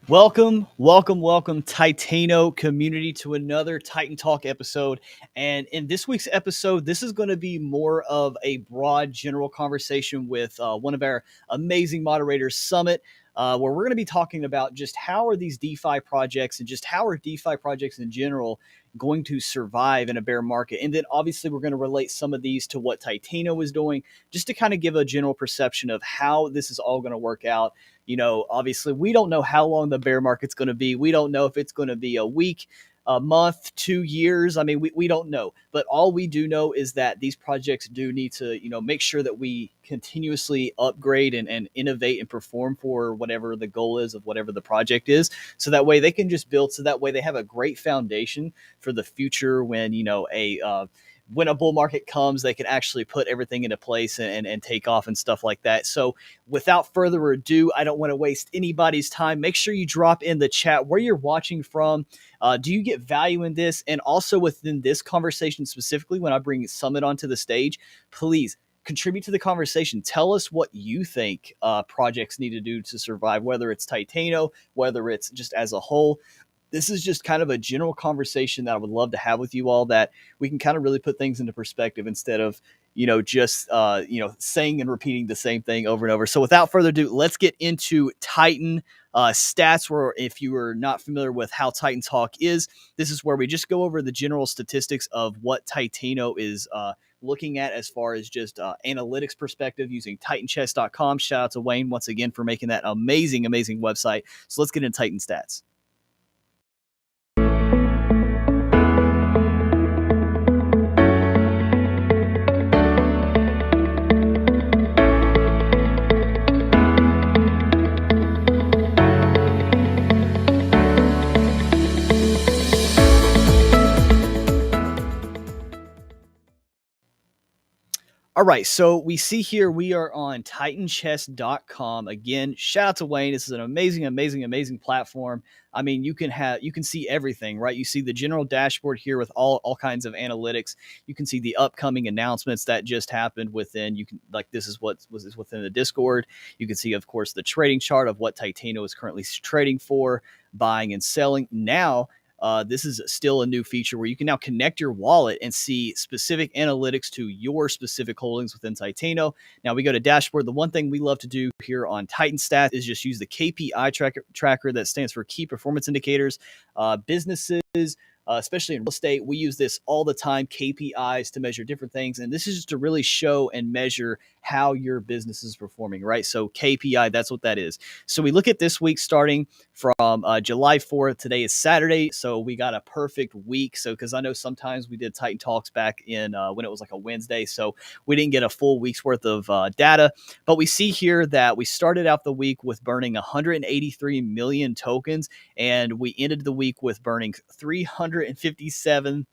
Welcome, Titano community, to another Titan Talk episode. And in this week's episode, this is going to be more of a broad, general conversation with one of our amazing moderators, Summit, where we're going to be talking about just how are these DeFi projects and just how are DeFi projects in general going to survive in a bear market. And then obviously we're going to relate some of these to what Titano is doing, just to kind of give a general perception of how this is all going to work out. Obviously, we don't know how long the bear market's going to be. We don't know if it's going to be a week, a month, 2 years. I mean, we don't know. But all we do know is that these projects do need to, make sure that we continuously upgrade and innovate and perform for whatever the goal is of whatever the project is. So that way they can just build. So that way they have a great foundation for the future when, when a bull market comes, they can actually put everything into place and take off and stuff like that. So without further ado, I don't want to waste anybody's time. Make sure you drop in the chat where you're watching from. Do you get value in this? And also within this conversation specifically, when I bring Summit onto the stage, please contribute to the conversation. Tell us what you think projects need to do to survive, whether it's Titano, whether it's just as a whole. This is just kind of a general conversation that I would love to have with you all, that we can kind of really put things into perspective instead of, just, saying and repeating the same thing over and over. So without further ado, let's get into Titan stats, where if you are not familiar with how Titan Talk is, this is where we just go over the general statistics of what Titano is looking at as far as just analytics perspective using titanchess.com. Shout out to Wayne once again for making that amazing website. So let's get into Titan stats. All right, so we see here we are on titanchess.com. Again, shout out to Wayne. This is an amazing platform. I mean, you can see everything, right? You see the general dashboard here with all kinds of analytics. You can see the upcoming announcements that just happened within. You can, like, this is what was within the Discord. You can see, of course, the trading chart of what Titano is currently trading for, buying and selling. Now, this is still a new feature where you can now connect your wallet and see specific analytics to your specific holdings within Titano. Now we go to dashboard. The one thing we love to do here on Titan Stats is just use the KPI tracker that stands for key performance indicators. Businesses, especially in real estate, we use this all the time, KPIs, to measure different things. And this is just to really show and measure how your business is performing, right? So KPI, that's what that is. So we look at this week starting from July 4th. Today is Saturday. So we got a perfect week. So, because I know sometimes we did Titan Talks back in when it was like a Wednesday. So we didn't get a full week's worth of data. But we see here that we started out the week with burning 183 million tokens. And we ended the week with burning 357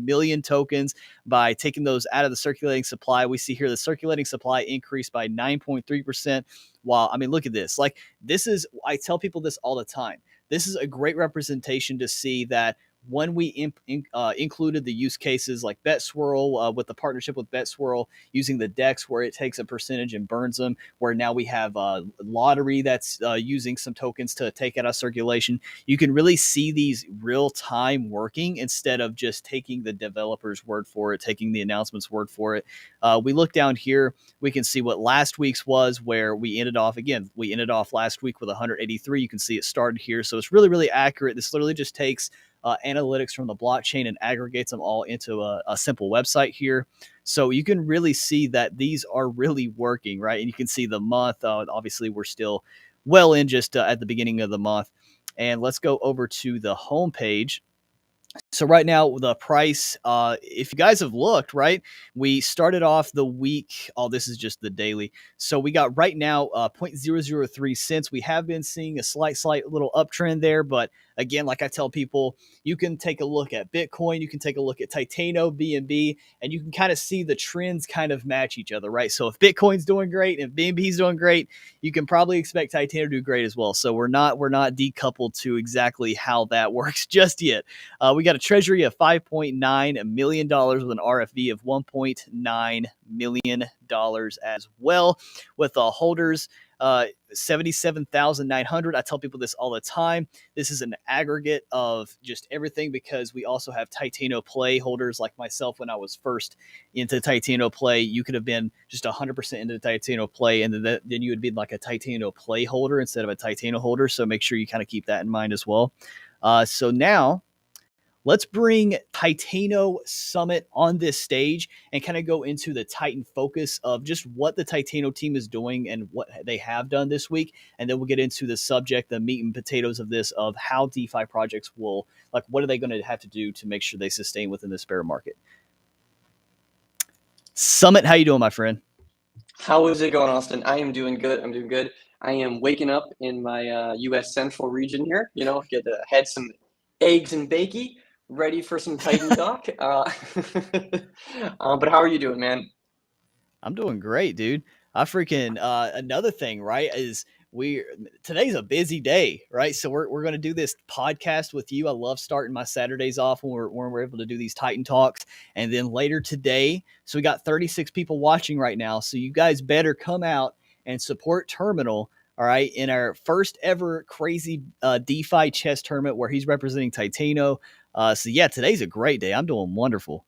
million tokens by taking those out of the circulating supply. We see here the circulating supply increased by 9.3%. Wow. I mean, look at this. Like, this is, I tell people this all the time. This is a great representation to see that when we included the use cases like BetSwirl, with the partnership with BetSwirl, using the DEX where it takes a percentage and burns them, where now we have lottery that's using some tokens to take out of circulation. You can really see these real time working instead of just taking the developer's word for it, taking the announcement's word for it. We look down here, we can see what last week's was, where we ended off last week with 183. You can see it started here. So it's really accurate. This literally just takes analytics from the blockchain and aggregates them all into a simple website here. So you can really see that these are really working, right? And you can see the month. Obviously, we're still well in just at the beginning of the month. And let's go over to the home page. So right now, the price, if you guys have looked, right, we started off the week. Oh, this is just the daily. So we got right now 0.003 cents. We have been seeing a slight little uptrend there. But again, like I tell people, you can take a look at Bitcoin. You can take a look at Titano, BNB, and you can kind of see the trends kind of match each other, right? So if Bitcoin's doing great and BNB's doing great, you can probably expect Titano to do great as well. So we're not decoupled to exactly how that works just yet. We got a treasury of $5.9 million with an RFV of $1.9 million as well, with holders 77,900. I tell people this all the time. This is an aggregate of just everything, because we also have Titano Play holders like myself. When I was first into Titano Play, you could have been just 100% into Titano Play, and then you would be like a Titano Play holder instead of a Titano holder. So make sure you kind of keep that in mind as well. So now let's bring Titano Summit on this stage and kind of go into the Titan focus of just what the Titano team is doing and what they have done this week. And then we'll get into the subject, the meat and potatoes of this, of how DeFi projects will, like, what are they going to have to do to make sure they sustain within this bear market? Summit, how you doing, my friend? How is it going, Austin? I am doing good. I'm doing good. I am waking up in my U.S. Central region here. Had some eggs and bakey, ready for some Titan talk. But how are you doing, man? I'm doing great, dude. I freaking another thing, right? Is today's a busy day, right? So we're gonna do this podcast with you. I love starting my Saturdays off when we're able to do these Titan talks, and then later today. So we got 36 people watching right now. So you guys better come out and support Terminal. All right, in our first ever crazy DeFi chess tournament where he's representing Titano. So yeah, today's a great day. I'm doing wonderful.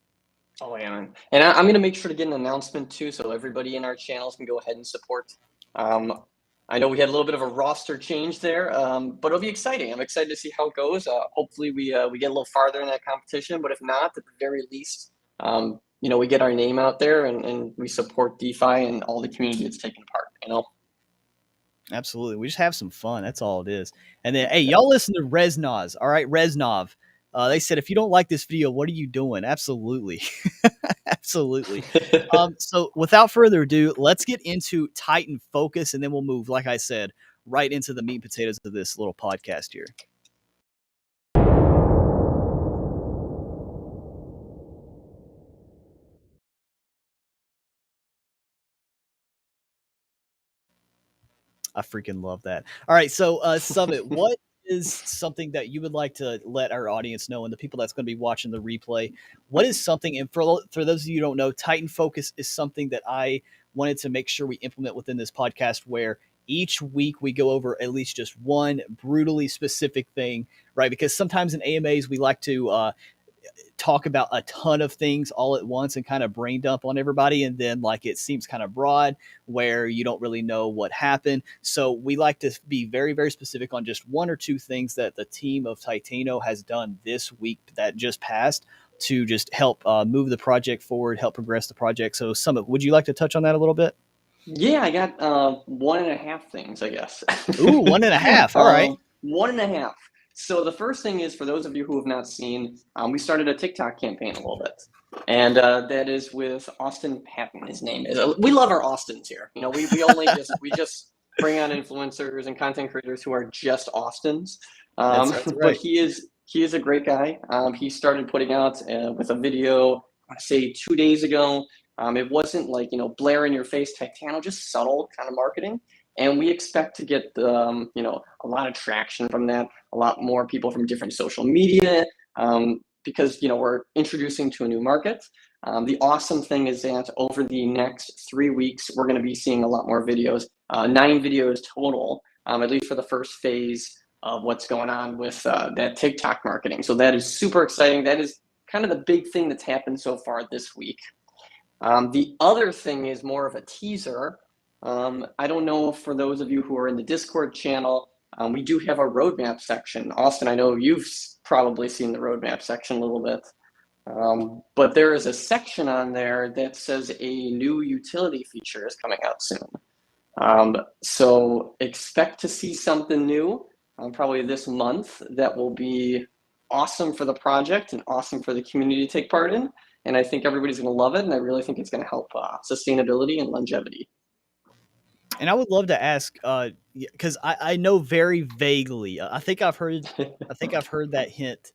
Oh, yeah, man. And I'm going to make sure to get an announcement too, so everybody in our channels can go ahead and support. I know we had a little bit of a roster change there, but it'll be exciting. I'm excited to see how it goes. Hopefully we get a little farther in that competition, but if not, at the very least, we get our name out there and we support DeFi and all the community that's taking part. Absolutely. We just have some fun. That's all it is. And then, hey, y'all listen to Reznov. All right, Reznov. They said, if you don't like this video, what are you doing? Absolutely. Absolutely. So without further ado, let's get into Titan focus, and then we'll move, like I said, right into the meat and potatoes of this little podcast here. I freaking love that. All right, so Summit, what is something that you would like to let our audience know, and the people that's going to be watching the replay? What is something, and for those of you who don't know, Titan Focus is something that I wanted to make sure we implement within this podcast, where each week we go over at least just one brutally specific thing, right? Because sometimes in AMAs we like to talk about a ton of things all at once and kind of brain dump on everybody, and then like it seems kind of broad where you don't really know what happened. So we like to be very, very specific on just one or two things that the team of Titano has done this week that just passed to just help move the project forward, help progress the project. So Summit, would you like to touch on that a little bit? Yeah, I got 1.5 things, I guess. Ooh, 1.5. All right. 1.5. So the first thing is, for those of you who have not seen, we started a TikTok campaign a little bit, and that is with Austin Patton. His name is. We love our Austins here. We just bring on influencers and content creators who are just Austins. That's right. But he is a great guy. He started putting out with a video, I want to say 2 days ago. It wasn't like, blare in your face Titano, just subtle kind of marketing. And we expect to get a lot of traction from that, a lot more people from different social media, because we're introducing to a new market. The awesome thing is that over the next 3 weeks, we're going to be seeing a lot more videos, 9 videos total, at least for the first phase of what's going on with that TikTok marketing. So that is super exciting. That is kind of the big thing that's happened so far this week. The other thing is more of a teaser. I don't know, for those of you who are in the Discord channel, we do have a roadmap section. Austin, I know you've probably seen the roadmap section a little bit. But there is a section on there that says a new utility feature is coming out soon. So expect to see something new probably this month that will be awesome for the project and awesome for the community to take part in. And I think everybody's going to love it, and I really think it's going to help sustainability and longevity. And I would love to ask, because I know very vaguely. I think I've heard that hint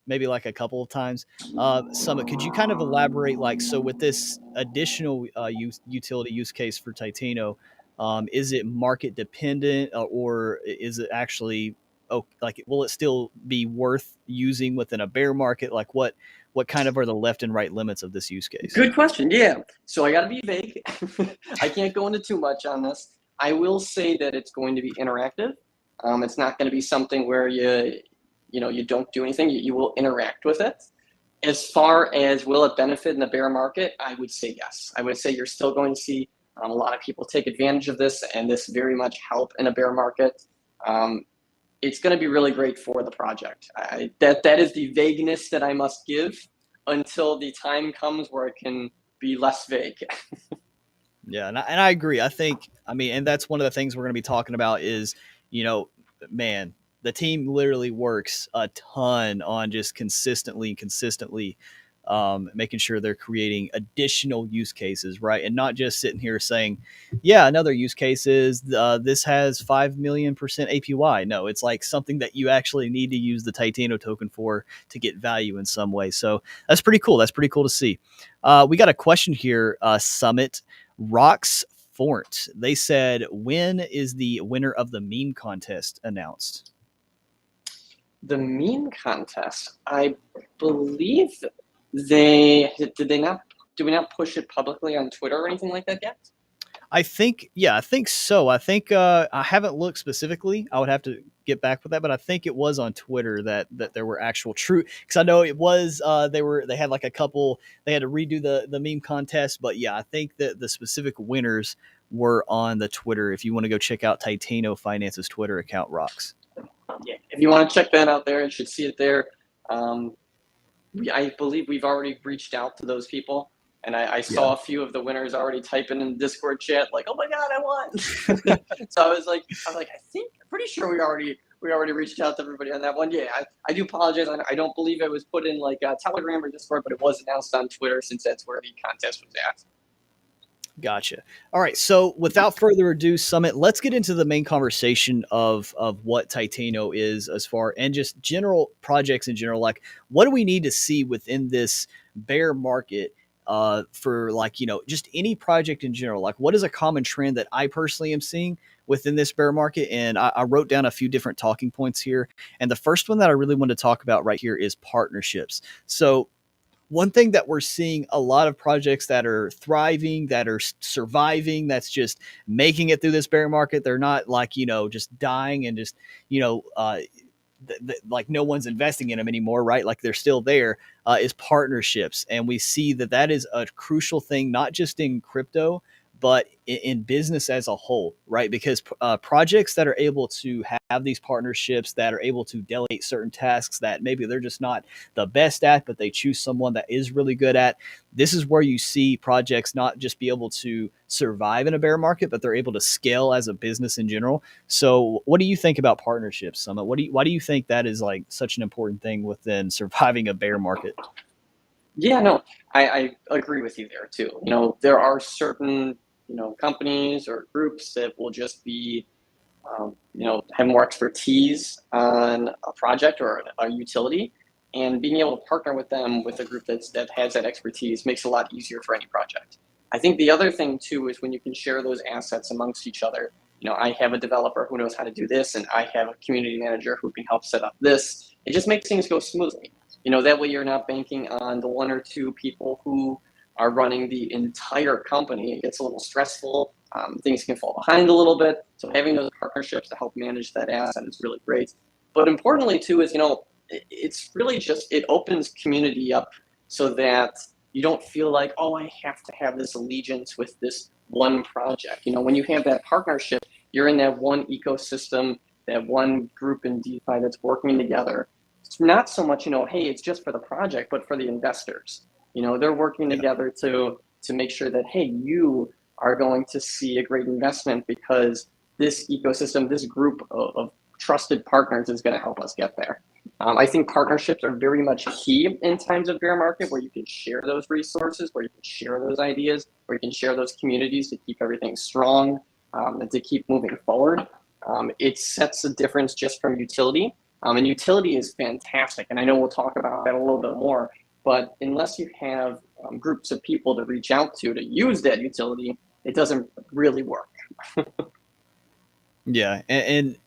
maybe like a couple of times. Summit, could you kind of elaborate, like, so with this additional utility use case for Titano, is it market dependent, or is it actually oh, like will it still be worth using within a bear market? Like what kind of are the left and right limits of this use case? Good question. Yeah. So I got to be vague. I can't go into too much on this. I will say that it's going to be interactive. It's not going to be something where you don't do anything. You will interact with it. As far as will it benefit in the bear market, I would say yes. I would say you're still going to see a lot of people take advantage of this, and this very much help in a bear market. It's going to be really great for the project. That is the vagueness that I must give until the time comes where it can be less vague. Yeah, and I agree. I mean, and that's one of the things we're going to be talking about is, you know, man, the team literally works a ton on just consistently making sure they're creating additional use cases, right? And not just sitting here saying, yeah, another use case is this has 5,000,000% APY. No, it's like something that you actually need to use the Titano token for to get value in some way. So that's pretty cool. That's pretty cool to see. We got a question here, Summit. Rocks Fort. They said, when is the winner of the meme contest announced? The meme contest, I believe did they not do we not push it publicly on Twitter or anything like that yet? I think so. I think I haven't looked specifically. I would have to get back with that, but I think it was on Twitter that there were actual true, because I know it was they had like a couple, they had to redo the meme contest, but yeah, I think that the specific winners were on the Twitter. If you want to go check out Titano.Finance's Twitter account, rocks. Yeah, if you want to check that out there, you should see it there. I believe we've already reached out to those people, and I saw a few of the winners already typing in the Discord chat like, "Oh my god, I won!" So I was like, I'm pretty sure we already reached out to everybody on that one. Yeah, I do apologize. I don't believe it was put in like Telegram or Discord, but it was announced on Twitter since that's where the contest was at. Gotcha. All right. So without further ado, Summit, let's get into the main conversation of what Titano is as far, and just general projects in general. Like, what do we need to see within this bear market for, like, just any project in general? Like, what is a common trend that I personally am seeing within this bear market? And I wrote down a few different talking points here. And the first one that I really want to talk about right here is partnerships. So one thing that we're seeing a lot of projects that are thriving, that are surviving, that's just making it through this bear market. They're not like, just dying and just, like no one's investing in them anymore, right? Like they're still there, is partnerships. And we see that is a crucial thing, not just in crypto, but in business as a whole, right? Because projects that are able to have these partnerships, that are able to delegate certain tasks that maybe they're just not the best at, but they choose someone that is really good at. This is where you see projects not just be able to survive in a bear market, but they're able to scale as a business in general. So what do you think about partnerships, Summit? Why do you think that is like such an important thing within surviving a bear market? Yeah, no, I agree with you there too. There are certain companies or groups that will just be have more expertise on a project or a utility, and being able to partner with them, with a group that has that expertise, makes it a lot easier for any project. I think the other thing too is when you can share those assets amongst each other. I have a developer who knows how to do this, and I have a community manager who can help set up this. It just makes things go smoothly. That way you're not banking on the one or two people who are running the entire company. It gets a little stressful. Things can fall behind a little bit. So having those partnerships to help manage that asset is really great. But importantly too is, it's really just, it opens community up so that you don't feel like, oh, I have to have this allegiance with this one project. When you have that partnership, you're in that one ecosystem, that one group in DeFi that's working together. It's not so much, hey, it's just for the project, but for the investors. They're working together to make sure that, hey, you are going to see a great investment because this ecosystem, this group of trusted partners is going to help us get there. I think partnerships are very much key in times of bear market, where you can share those resources, where you can share those ideas, where you can share those communities to keep everything strong, and to keep moving forward. It sets a difference just from utility. And utility is fantastic. And I know we'll talk about that a little bit more. But unless you have groups of people to reach out to use that utility, it doesn't really work. Yeah. And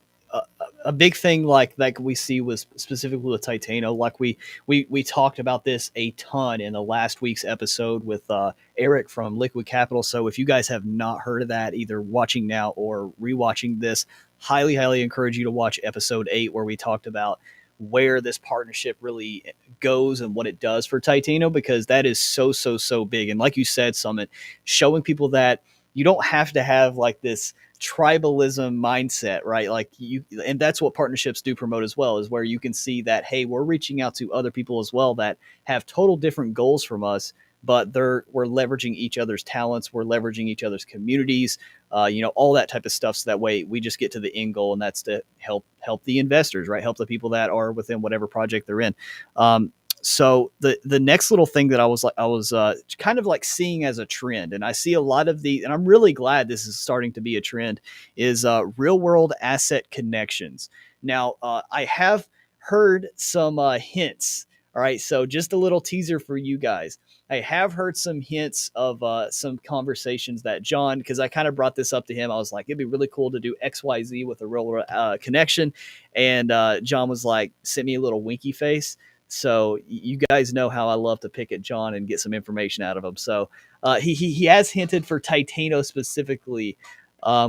a big thing like we see was specifically with Titano. Like we talked about this a ton in the last week's episode with Eric from Liquid Capital. So if you guys have not heard of that, either watching now or rewatching this, highly encourage you to watch episode 8, where we talked about where this partnership really goes and what it does for Titano, because that is so big. And like you said, Summit, showing people that you don't have to have like this tribalism mindset, right? Like you, and that's what partnerships do promote as well, is where you can see that, hey, we're reaching out to other people as well that have total different goals from us, but we're leveraging each other's talents, we're leveraging each other's communities, all that type of stuff. So that way we just get to the end goal, and that's to help the investors, right? Help the people that are within whatever project they're in. So the next little thing that I was kind of like seeing as a trend, and I see a lot of and I'm really glad this is starting to be a trend, is real world asset connections. Now I have heard some hints. All right, so just a little teaser for you guys. I have heard some hints of some conversations that John, because I kind of brought this up to him. I was like, it'd be really cool to do XYZ with a real world connection, and John was like, sent me a little winky face. So you guys know how I love to pick at John and get some information out of him. So he has hinted for Titano specifically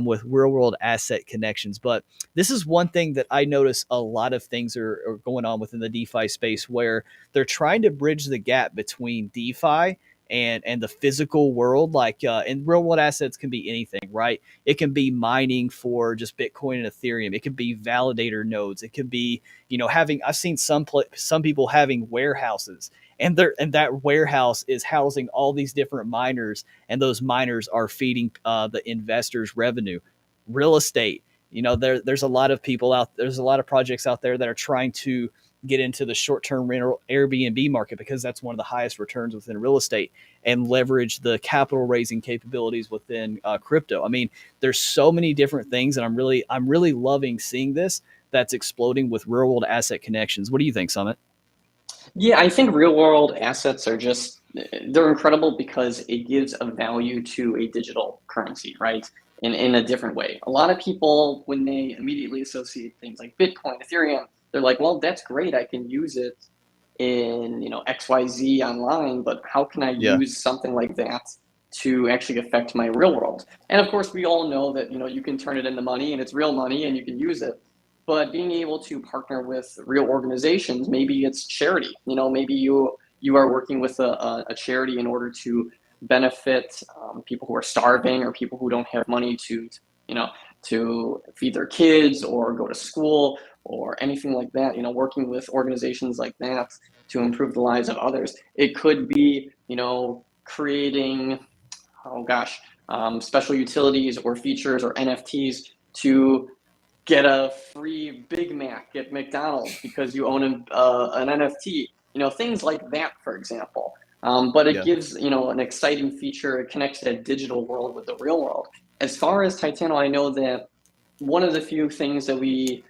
with real world asset connections. But this is one thing that I notice a lot of things are going on within the DeFi space, where they're trying to bridge the gap between DeFi and the physical world. Like and real world assets can be anything, right? It can be mining for just Bitcoin and Ethereum. It can be validator nodes. It can be, I've seen some people having warehouses, and that warehouse is housing all these different miners, and those miners are feeding the investors revenue. Real estate, there's a lot of there's a lot of projects out there that are trying to get into the short-term rental Airbnb market, because that's one of the highest returns within real estate, and leverage the capital raising capabilities within crypto. I mean, there's so many different things, and I'm really loving seeing this that's exploding with real world asset connections. What do you think, Summit? Yeah, I think real world assets are they're incredible because it gives a value to a digital currency, right? In a different way. A lot of people, when they immediately associate things like Bitcoin, Ethereum, they're like, well, that's great. I can use it in, XYZ online, but how can I Yeah. use something like that to actually affect my real world? And of course, we all know that, you can turn it into money and it's real money and you can use it. But being able to partner with real organizations, maybe it's charity, maybe you are working with a charity in order to benefit people who are starving, or people who don't have money to feed their kids or go to school or anything like that, working with organizations like that to improve the lives of others. It could be, creating, special utilities or features or NFTs to get a free Big Mac at McDonald's because you own an NFT, things like that, for example. But it gives, an exciting feature. It connects that digital world with the real world. As far as Titano, I know that one of the few things that we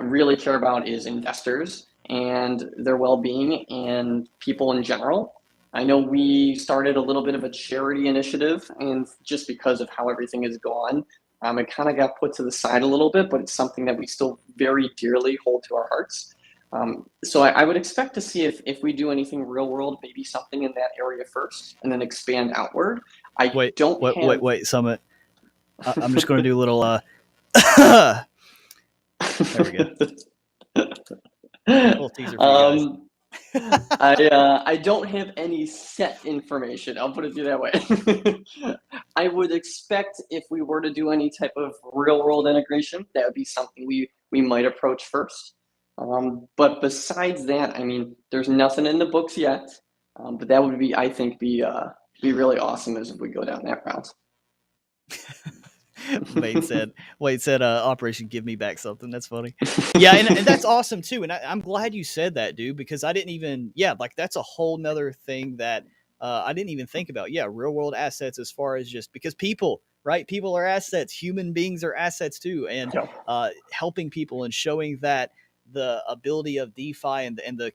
really care about is investors and their well-being and people in general. I know we started a little bit of a charity initiative, and just because of how everything has gone, it kind of got put to the side a little bit, but it's something that we still very dearly hold to our hearts. So I would expect to see if we do anything real world, maybe something in that area first, and then expand outward. I Wait, don't wait, have. wait, wait, Summit. I'm just going to do a little. There we go. A little teaser for you guys. I don't have any set information. I'll put it through that way. I would expect if we were to do any type of real world integration, that would be something we might approach first. But besides that, I mean, there's nothing in the books yet. But that would be, I think, be really awesome as if we go down that route. Wade said, Operation Give Me Back Something. That's funny. Yeah, and that's awesome too. And I'm glad you said that, dude, because I didn't even, like that's a whole nother thing that I didn't even think about. Yeah, real world assets, as far as just because people, right? People are assets. Human beings are assets too. And helping people and showing that the ability of DeFi and the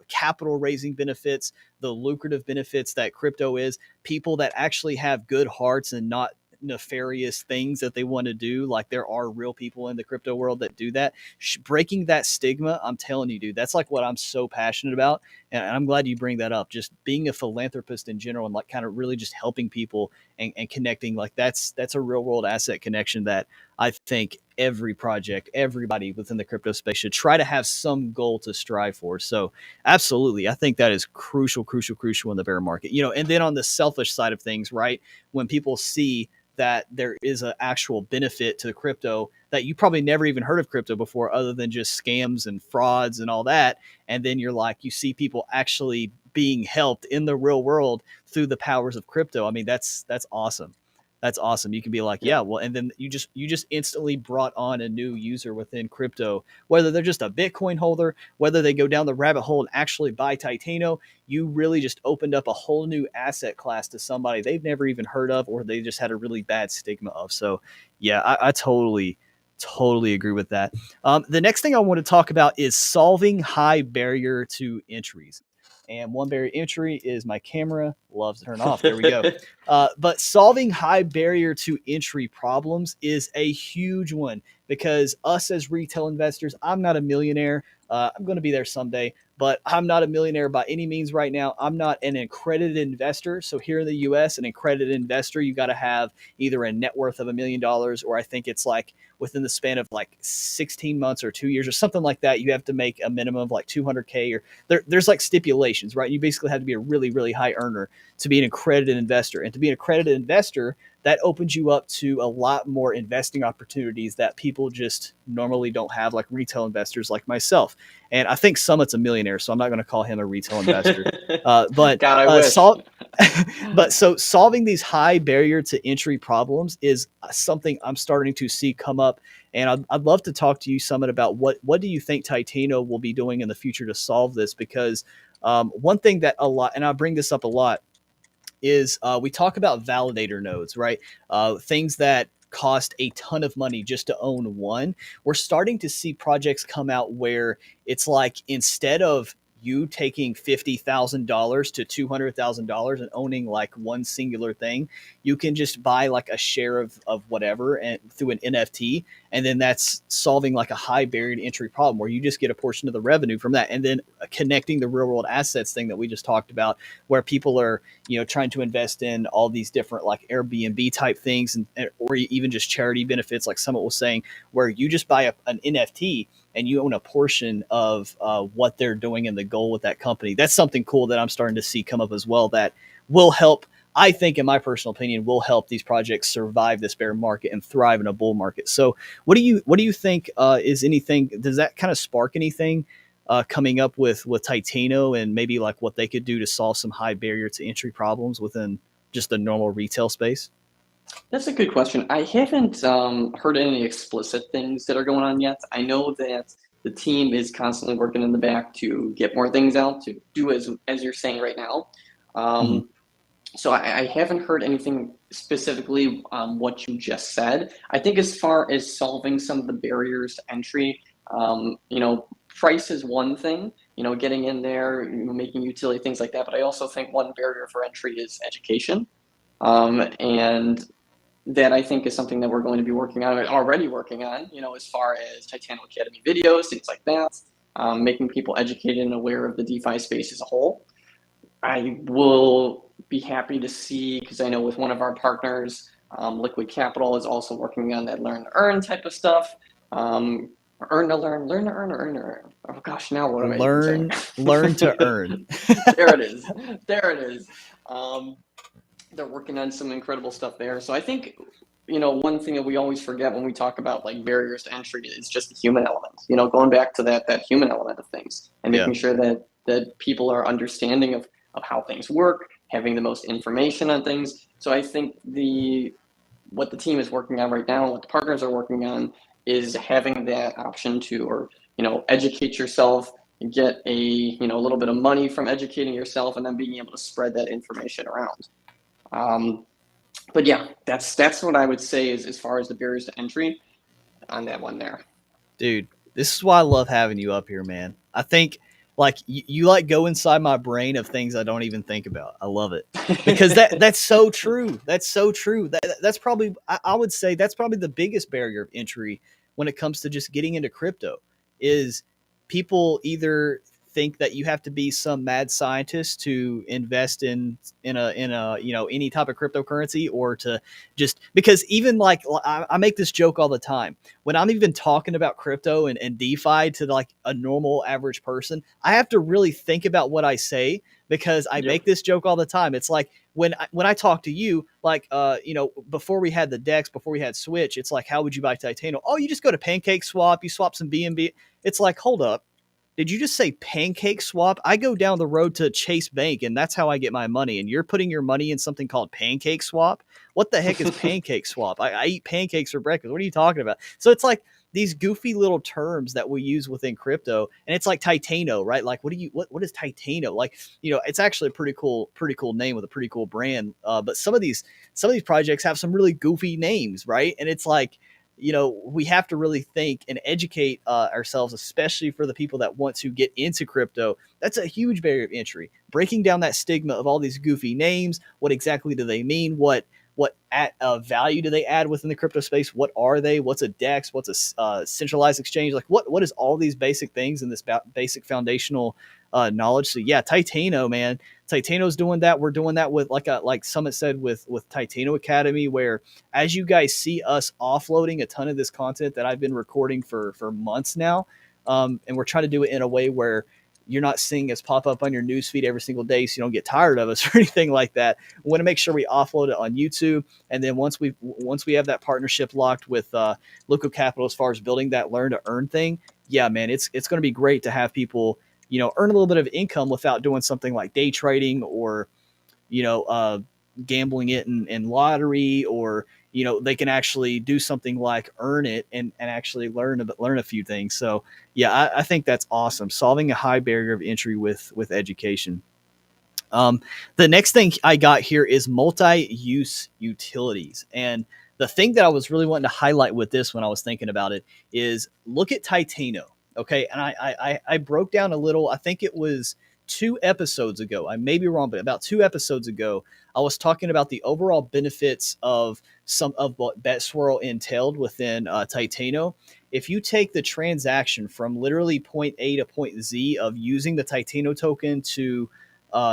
capital raising benefits, the lucrative benefits that crypto is, people that actually have good hearts and not nefarious things that they want to do. Like there are real people in the crypto world that do that. Breaking that stigma, I'm telling you, dude, that's like what I'm so passionate about. And I'm glad you bring that up. Just being a philanthropist in general and like kind of really just helping people and connecting, like that's a real world asset connection that I think every project, everybody within the crypto space should try to have some goal to strive for. So absolutely. I think that is crucial, crucial, crucial in the bear market. And then on the selfish side of things, right? When people see that there is an actual benefit to the crypto that you probably never even heard of crypto before, other than just scams and frauds and all that. And then you're like, you see people actually being helped in the real world through the powers of crypto. I mean, that's awesome. That's awesome. You can be like, Yeah. yeah, well, and then you just instantly brought on a new user within crypto, whether they're just a Bitcoin holder, whether they go down the rabbit hole and actually buy Titano. You really just opened up a whole new asset class to somebody they've never even heard of, or they just had a really bad stigma of. So yeah, I totally agree with that. The next thing I want to talk about is solving high barrier to entries. And one barrier entry is my camera loves to turn off. There we go. But solving high barrier to entry problems is a huge one, because us as retail investors, I'm not a millionaire. I'm going to be there someday, but I'm not a millionaire by any means right now. I'm not an accredited investor. So here in the US, an accredited investor, you got to have either a net worth of $1 million, or I think it's like within the span of like 16 months or 2 years or something like that. You have to make a minimum of like 200K, or there's like stipulations, right? You basically have to be a really, really high earner to be an accredited investor. And to be an accredited investor, that opens you up to a lot more investing opportunities that people just normally don't have, like retail investors like myself. And I think Summit's a millionaire, so I'm not going to call him a retail investor. But God, I wish. but so solving these high barrier to entry problems is something I'm starting to see come up. And I'd love to talk to you, Summit, about what do you think Titano will be doing in the future to solve this? Because one thing that a lot, and I bring this up a lot, is we talk about validator nodes, right? Things that cost a ton of money just to own one. We're starting to see projects come out where it's like, instead of you taking $50,000 to $200,000 and owning like one singular thing, you can just buy like a share of whatever and through an NFT. And then that's solving like a high barrier to entry problem where you just get a portion of the revenue from that. And then connecting the real world assets thing that we just talked about, where people are, trying to invest in all these different like Airbnb type things, or even just charity benefits, like Summit was saying, where you just buy an NFT and you own a portion of what they're doing and the goal with that company. That's something cool that I'm starting to see come up as well, that will help, I think, in my personal opinion, will help these projects survive this bear market and thrive in a bull market. So what do you think is anything, does that kind of spark anything coming up with Titano, and maybe like what they could do to solve some high barrier to entry problems within just the normal retail space? That's a good question. I haven't heard any explicit things that are going on yet. I know that the team is constantly working in the back to get more things out, to do as you're saying right now. Mm-hmm. So I haven't heard anything specifically on what you just said. I think as far as solving some of the barriers to entry, price is one thing, getting in there, making utility, things like that. But I also think one barrier for entry is education. And that I think is something that we're going to be working on, already working on, as far as Titano Academy videos, things like that, making people educated and aware of the DeFi space as a whole. I will be happy to see, because I know with one of our partners, Liquid Capital is also working on that learn to earn type of stuff. Earn to learn, learn to earn, or earn to earn. Oh gosh, now what am I even saying? Learn to earn. There it is. There it is. They're working on some incredible stuff there. So I think, one thing that we always forget when we talk about like barriers to entry is just the human element, going back to that human element of things, and making sure that people are understanding of how things work, having the most information on things. So I think what the team is working on right now, what the partners are working on, is having that option to, or, educate yourself, get a little bit of money from educating yourself, and then being able to spread that information around. But yeah, that's what I would say is as far as the barriers to entry on that one there. Dude, this is why I love having you up here, man. I think Like you like go inside my brain of things I don't even think about. I love it because that's so true. That's so true. That's probably I would say that's probably the biggest barrier of entry when it comes to just getting into crypto is people either think that you have to be some mad scientist to invest in a any type of cryptocurrency or to just because even like I make this joke all the time when I'm even talking about crypto and DeFi to like a normal average person, I have to really think about what I say because I Yep. make this joke all the time. It's like when I talk to you, like before we had the Dex, before we had Switch, it's like how would you buy Titano? Oh, you just go to Pancake Swap, you swap some BNB. It's like hold up, did you just say Pancake Swap? I go down the road to Chase Bank and that's how I get my money. And you're putting your money in something called Pancake Swap? What the heck is Pancake Swap? I eat pancakes for breakfast. What are you talking about? So it's like these goofy little terms that we use within crypto. And it's like Titano, right? Like what is Titano? Like, it's actually a pretty cool name with a pretty cool brand. But some of these projects have some really goofy names, right? And it's like, we have to really think and educate ourselves, especially for the people that want to get into crypto. That's a huge barrier of entry. Breaking down that stigma of all these goofy names. What exactly do they mean? What value do they add within the crypto space? What are they? What's a DEX? What's a centralized exchange? Like what is all these basic things in this basic foundational knowledge? So yeah, Titano, man, Titano's doing that. We're doing that with like Summit said with Titano Academy, where as you guys see us offloading a ton of this content that I've been recording for months now, and we're trying to do it in a way where you're not seeing us pop up on your newsfeed every single day, so you don't get tired of us or anything like that. We want to make sure we offload it on YouTube, and then once we have that partnership locked with Local Capital as far as building that learn to earn thing, yeah, man, it's going to be great to have people earn a little bit of income without doing something like day trading or you know, uh, gambling it in lottery, or they can actually do something like earn it and actually learn a few things. So yeah, I think that's awesome. Solving a high barrier of entry with education. Um, the next thing I got here is multi-use utilities. And the thing that I was really wanting to highlight with this when I was thinking about it is look at Titano. Okay. And I broke down a little, I think it was 2 episodes ago. I may be wrong, but about 2 episodes ago, I was talking about the overall benefits of some of what BetSwirl entailed within Titano. If you take the transaction from literally point A to point Z of using the Titano token to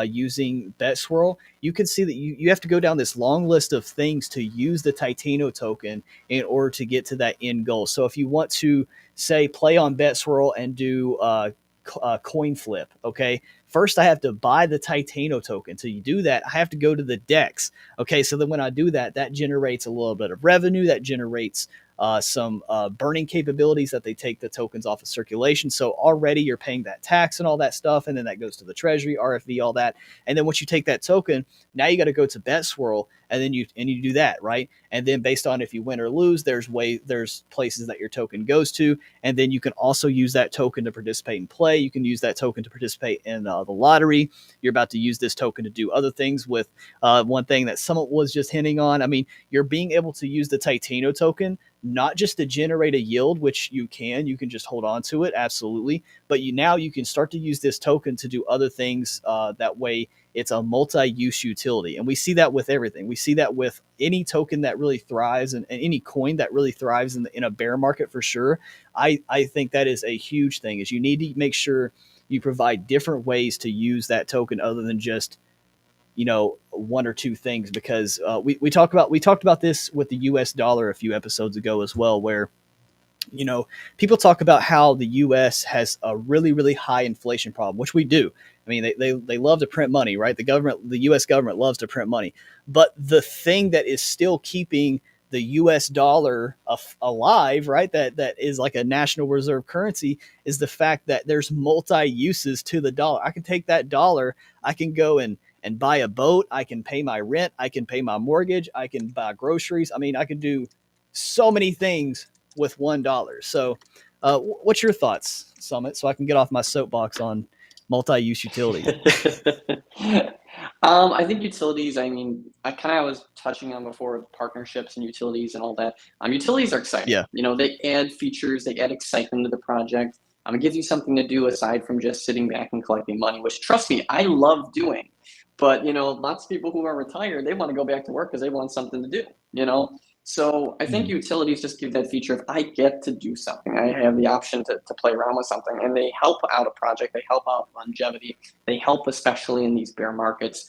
using BetSwirl, you can see that you have to go down this long list of things to use the Titano token in order to get to that end goal. So if you want to say play on BetSwirl and do coin flip, okay, first I have to buy the Titano token. So you do that, I have to go to the DEX. Okay, so then when I do that, that generates a little bit of revenue, that generates some burning capabilities that they take the tokens off of circulation. So already you're paying that tax and all that stuff, and then that goes to the treasury, RFV, all that. And then once you take that token, now you got to go to BetSwirl, and then you do that, right? And then based on if you win or lose, there's places that your token goes to, and then you can also use that token to participate in play. You can use that token to participate in the lottery. You're about to use this token to do other things with one thing that someone was just hinting on. I mean, you're being able to use the Titano token not just to generate a yield, which you can just hold on to it, absolutely, but you can start to use this token to do other things. That way it's a multi-use utility, and we see that with everything. We see that with any token that really thrives, and any coin that really thrives in a bear market for sure. I think that is a huge thing, is you need to make sure you provide different ways to use that token other than just one or two things, because we talked about this with the US dollar a few episodes ago as well, where people talk about how the US has a really, really high inflation problem, which we do. I mean, they love to print money, right? The US government loves to print money. But the thing that is still keeping the US dollar alive, right? That is like a national reserve currency, is the fact that there's multi uses to the dollar. I can take that dollar, I can go and buy a boat, I can pay my rent, I can pay my mortgage, I can buy groceries. I mean, I can do so many things with $1. So, what's your thoughts, Summit? So I can get off my soapbox on multi-use utilities. I think utilities, I mean, I kind of was touching on before with partnerships and utilities and all that. Utilities are exciting. Yeah, They add features, they add excitement to the project. It gives you something to do aside from just sitting back and collecting money, which, trust me, I love doing. But, lots of people who are retired, they want to go back to work because they want something to do, you know? So I think Mhm. utilities just give that feature of I get to do something. I have the option to play around with something, and they help out a project. They help out longevity. They help especially in these bear markets,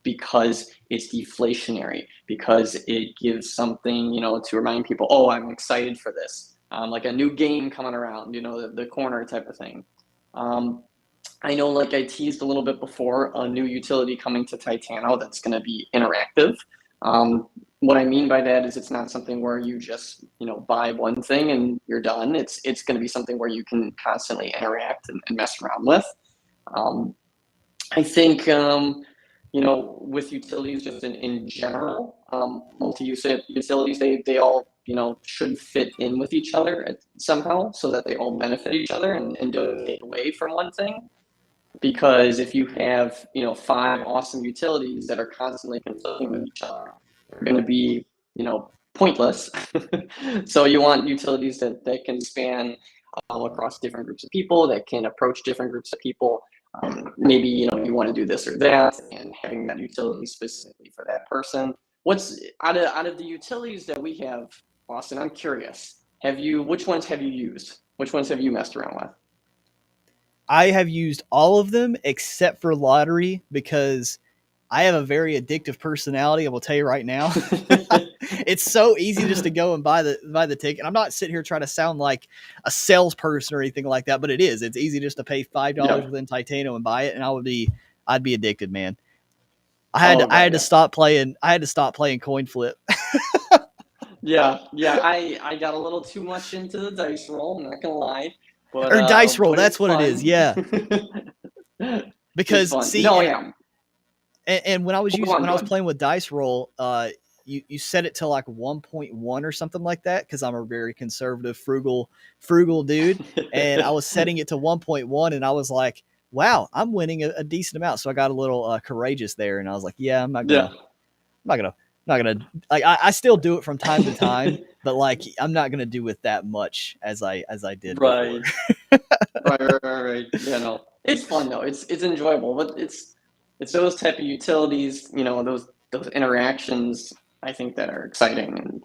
because it's deflationary, because it gives something, to remind people, oh, I'm excited for this. Like a new game coming around, the corner type of thing. Um, I know, like I teased a little bit before, a new utility coming to Titano that's going to be interactive. What I mean by that is it's not something where you just, buy one thing and you're done. It's going to be something where you can constantly interact and mess around with. Um, I think, with utilities just in general, multi-use utilities, they all, should fit in with each other somehow so that they all benefit each other and don't take away from one thing. Because if you have, five awesome utilities that are constantly conflicting with each other, they're going to be, pointless. So you want utilities that can span across different groups of people, that can approach different groups of people. Maybe, you want to do this or that, and having that utility specifically for that person. What's out of the utilities that we have, Austin? I'm curious. Which ones have you used? Which ones have you messed around with? I have used all of them except for lottery because I have a very addictive personality. I will tell you right now. It's so easy just to go and buy the ticket. I'm not sitting here trying to sound like a salesperson or anything like that, but it is. It's easy just to pay $5 Yeah. within Titano and buy it, and I'd be addicted, man. Oh, I right, had to yeah. stop playing. I had to stop playing coin flip Yeah, yeah. I got a little too much into the dice roll. I'm not gonna lie, but or dice roll. it's That's what it is. fun. Yeah, It's because fun. see, No, yeah. and Go on, when I go was on. playing with dice roll, you set it to like 1.1 or something like that because I'm a very conservative, frugal dude, and I was setting it to 1.1, and I was like, wow, I'm winning a decent amount. So I got a little courageous there, and I was like, yeah, Yeah. I'm not gonna like I still do it from time to time, but like I'm not gonna do it that much as I did before. Right. Right. Yeah, no. It's fun though. It's enjoyable, but it's those type of utilities, those interactions I think that are exciting. And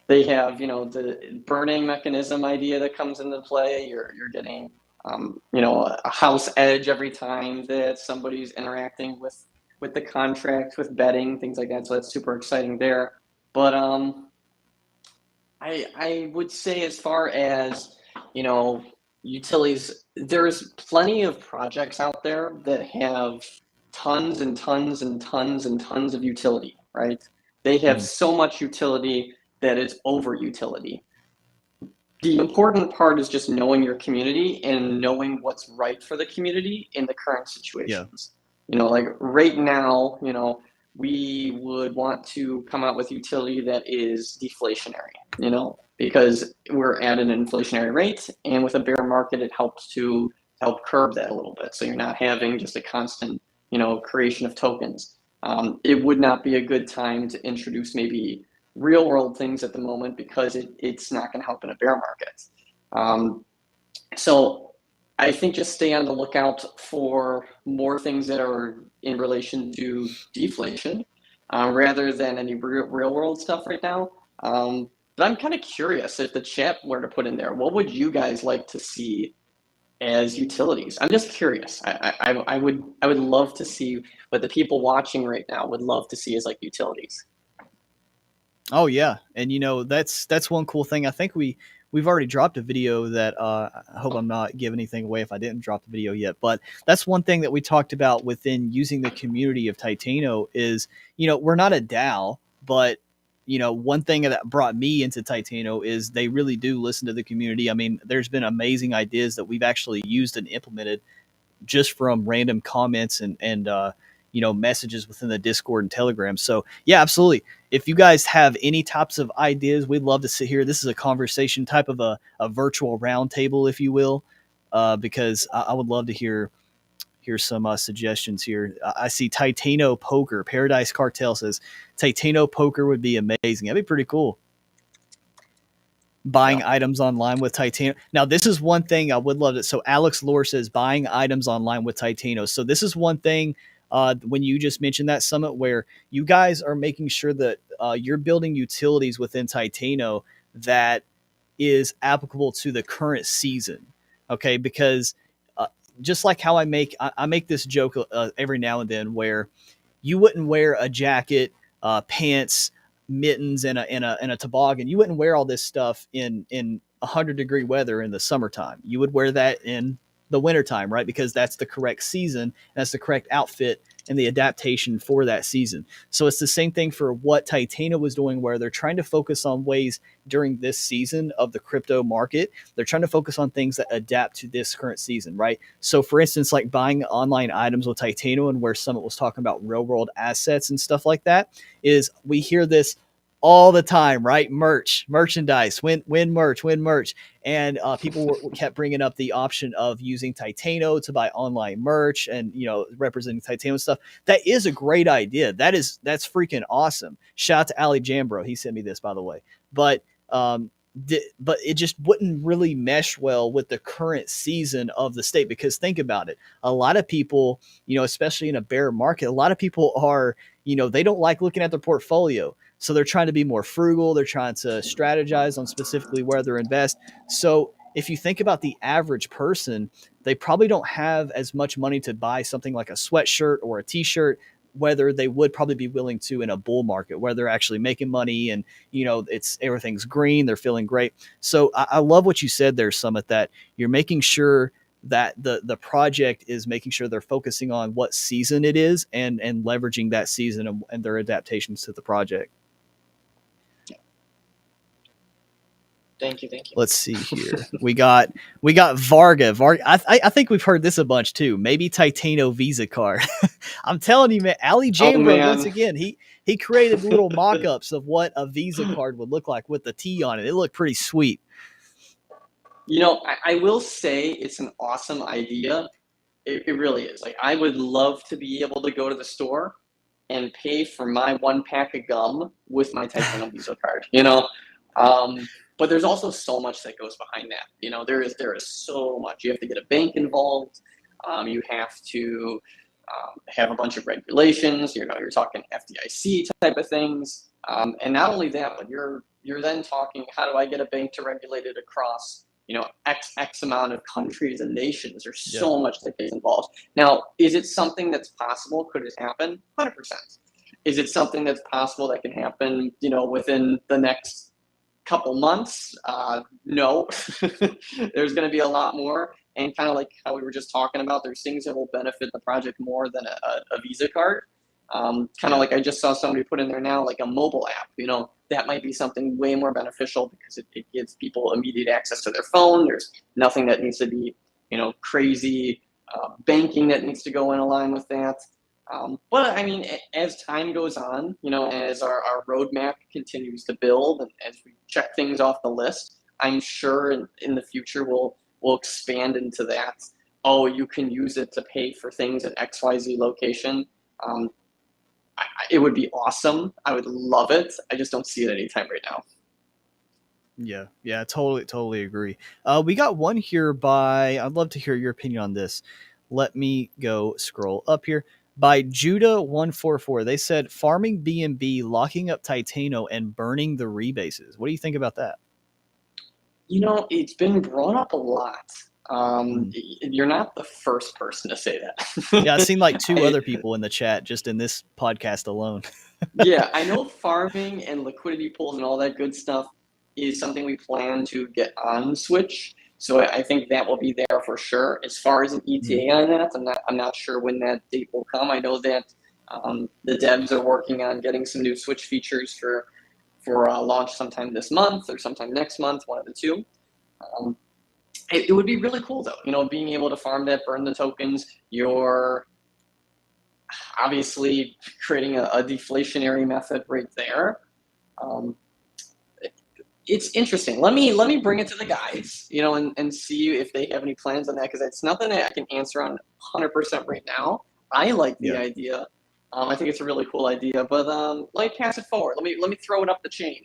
they have, the burning mechanism idea that comes into play. You're getting, a house edge every time that somebody's interacting with the contract, with betting, things like that. So that's super exciting there. But I would say as far as, you know, utilities, there's plenty of projects out there that have tons and tons and tons and tons of utility, right? They have Mhm. so much utility that it's over utility. The important part is just knowing your community and knowing what's right for the community in the current Yeah. situations. Like right now, we would want to come out with utility that is deflationary, because we're at an inflationary rate, and with a bear market, it helps to help curb that a little bit. So you're not having just a constant, creation of tokens. It would not be a good time to introduce maybe real world things at the moment because it's not going to help in a bear market. Um, so I think just stay on the lookout for more things that are in relation to deflation, rather than any real world stuff right now. But I'm kind of curious if the chat were to put in there, what would you guys like to see as utilities? I'm just curious. I would love to see what the people watching right now would love to see as like utilities. Oh yeah, and that's one cool thing. I think we've already dropped a video that I hope I'm not giving anything away if I didn't drop the video yet. But that's one thing that we talked about within using the community of Titano is we're not a DAO, but one thing that brought me into Titano is they really do listen to the community. I mean, there's been amazing ideas that we've actually used and implemented just from random comments and messages within the Discord and Telegram. So yeah, absolutely. If you guys have any types of ideas, we'd love to sit here. This is a conversation type of a virtual roundtable, if you will, because I would love to hear some suggestions here. I see Titano Poker. Paradise Cartel says Titano Poker would be amazing. That'd be pretty cool. buying Yeah. items online with Titano. Now, this is one thing I would love it. So Alex Lore says buying items online with Titano. So this is one thing when you just mentioned that Summit where you guys are making sure that you're building utilities within Titano that is applicable to the current season. Okay, because uh, just like how I make this joke every now and then where you wouldn't wear a jacket, pants, mittens, and a toboggan. You wouldn't wear all this stuff in 100-degree weather in the summertime. You would wear that in the wintertime, right? Because that's the correct season. That's the correct outfit and the adaptation for that season. So it's the same thing for what Titano was doing, where they're trying to focus on ways during this season of the crypto market. They're trying to focus on things that adapt to this current season, right? So, for instance, like buying online items with Titano, and where Summit was talking about real world assets and stuff like that, is we hear this all the time, right? Merchandise, win merch. And people kept bringing up the option of using Titano to buy online merch and, representing Titano stuff. That is a great idea. That's freaking awesome. Shout out to Ali Jambro. He sent me this, by the way. But but it just wouldn't really mesh well with the current season of the state, because think about it. A lot of people, especially in a bear market, a lot of people are, they don't like looking at their portfolio. So they're trying to be more frugal. They're trying to strategize on specifically where they're invest. So if you think about the average person, they probably don't have as much money to buy something like a sweatshirt or a t-shirt, whether they would probably be willing to in a bull market where they're actually making money and, it's everything's green. They're feeling great. So I love what you said there, Summit, that you're making sure that the project is making sure they're focusing on what season it is and leveraging that season and their adaptations to the project. Thank you. Let's see here. We got Varga. I think we've heard this a bunch too. Maybe Titano Visa card. I'm telling you, man. Ali Oh Jambro, once man. again, he created little mock-ups of what a Visa card would look like with the T on it. It looked pretty sweet. I will say it's an awesome idea. It really is. Like, I would love to be able to go to the store and pay for my 1 pack of gum with my Titano Visa card. But there's also so much that goes behind that. There is so much. You have to get a bank involved. You have to have a bunch of regulations. You're talking FDIC type of things. And not only that, but you're then talking, how do I get a bank to regulate it across X amount of countries and nations? There's so much that gets involved. Now, is it something that's possible? Could it happen? 100%. Is it something that's possible that can happen, within the next couple months? No. There's going to be a lot more. And kind of like how we were just talking about, there's things that will benefit the project more than a Visa card. Kind of like I just saw somebody put in there now, like a mobile app. That might be something way more beneficial because it gives people immediate access to their phone. There's nothing that needs to be, crazy banking that needs to go in line with that. But I mean, as time goes on, as our roadmap continues to build and as we check things off the list, I'm sure in the future we'll expand into that. Oh, you can use it to pay for things at XYZ location. It would be awesome. I would love it. I just don't see it anytime right now. Yeah, totally agree. We got one here I'd love to hear your opinion on this. Let me go scroll up here. By Judah144, they said farming BNB, locking up Titano, and burning the rebases. What do you think about that? It's been brought up a lot. You're not the first person to say that. Yeah, I've seen like two other people in the chat just in this podcast alone. Yeah, I know farming and liquidity pools and all that good stuff is something we plan to get on Switch. So I think that will be there for sure. As far as an ETA on that, I'm not sure when that date will come. I know that the devs are working on getting some new Switch features for launch sometime this month or sometime next month, one of the two. It would be really cool though, being able to farm that, burn the tokens. You're obviously creating a deflationary method right there. It's interesting. Let me bring it to the guys, and see if they have any plans on that, because it's nothing that I can answer on 100% right now. I like the idea. I think it's a really cool idea, but let me pass it forward. Let me throw it up the chain.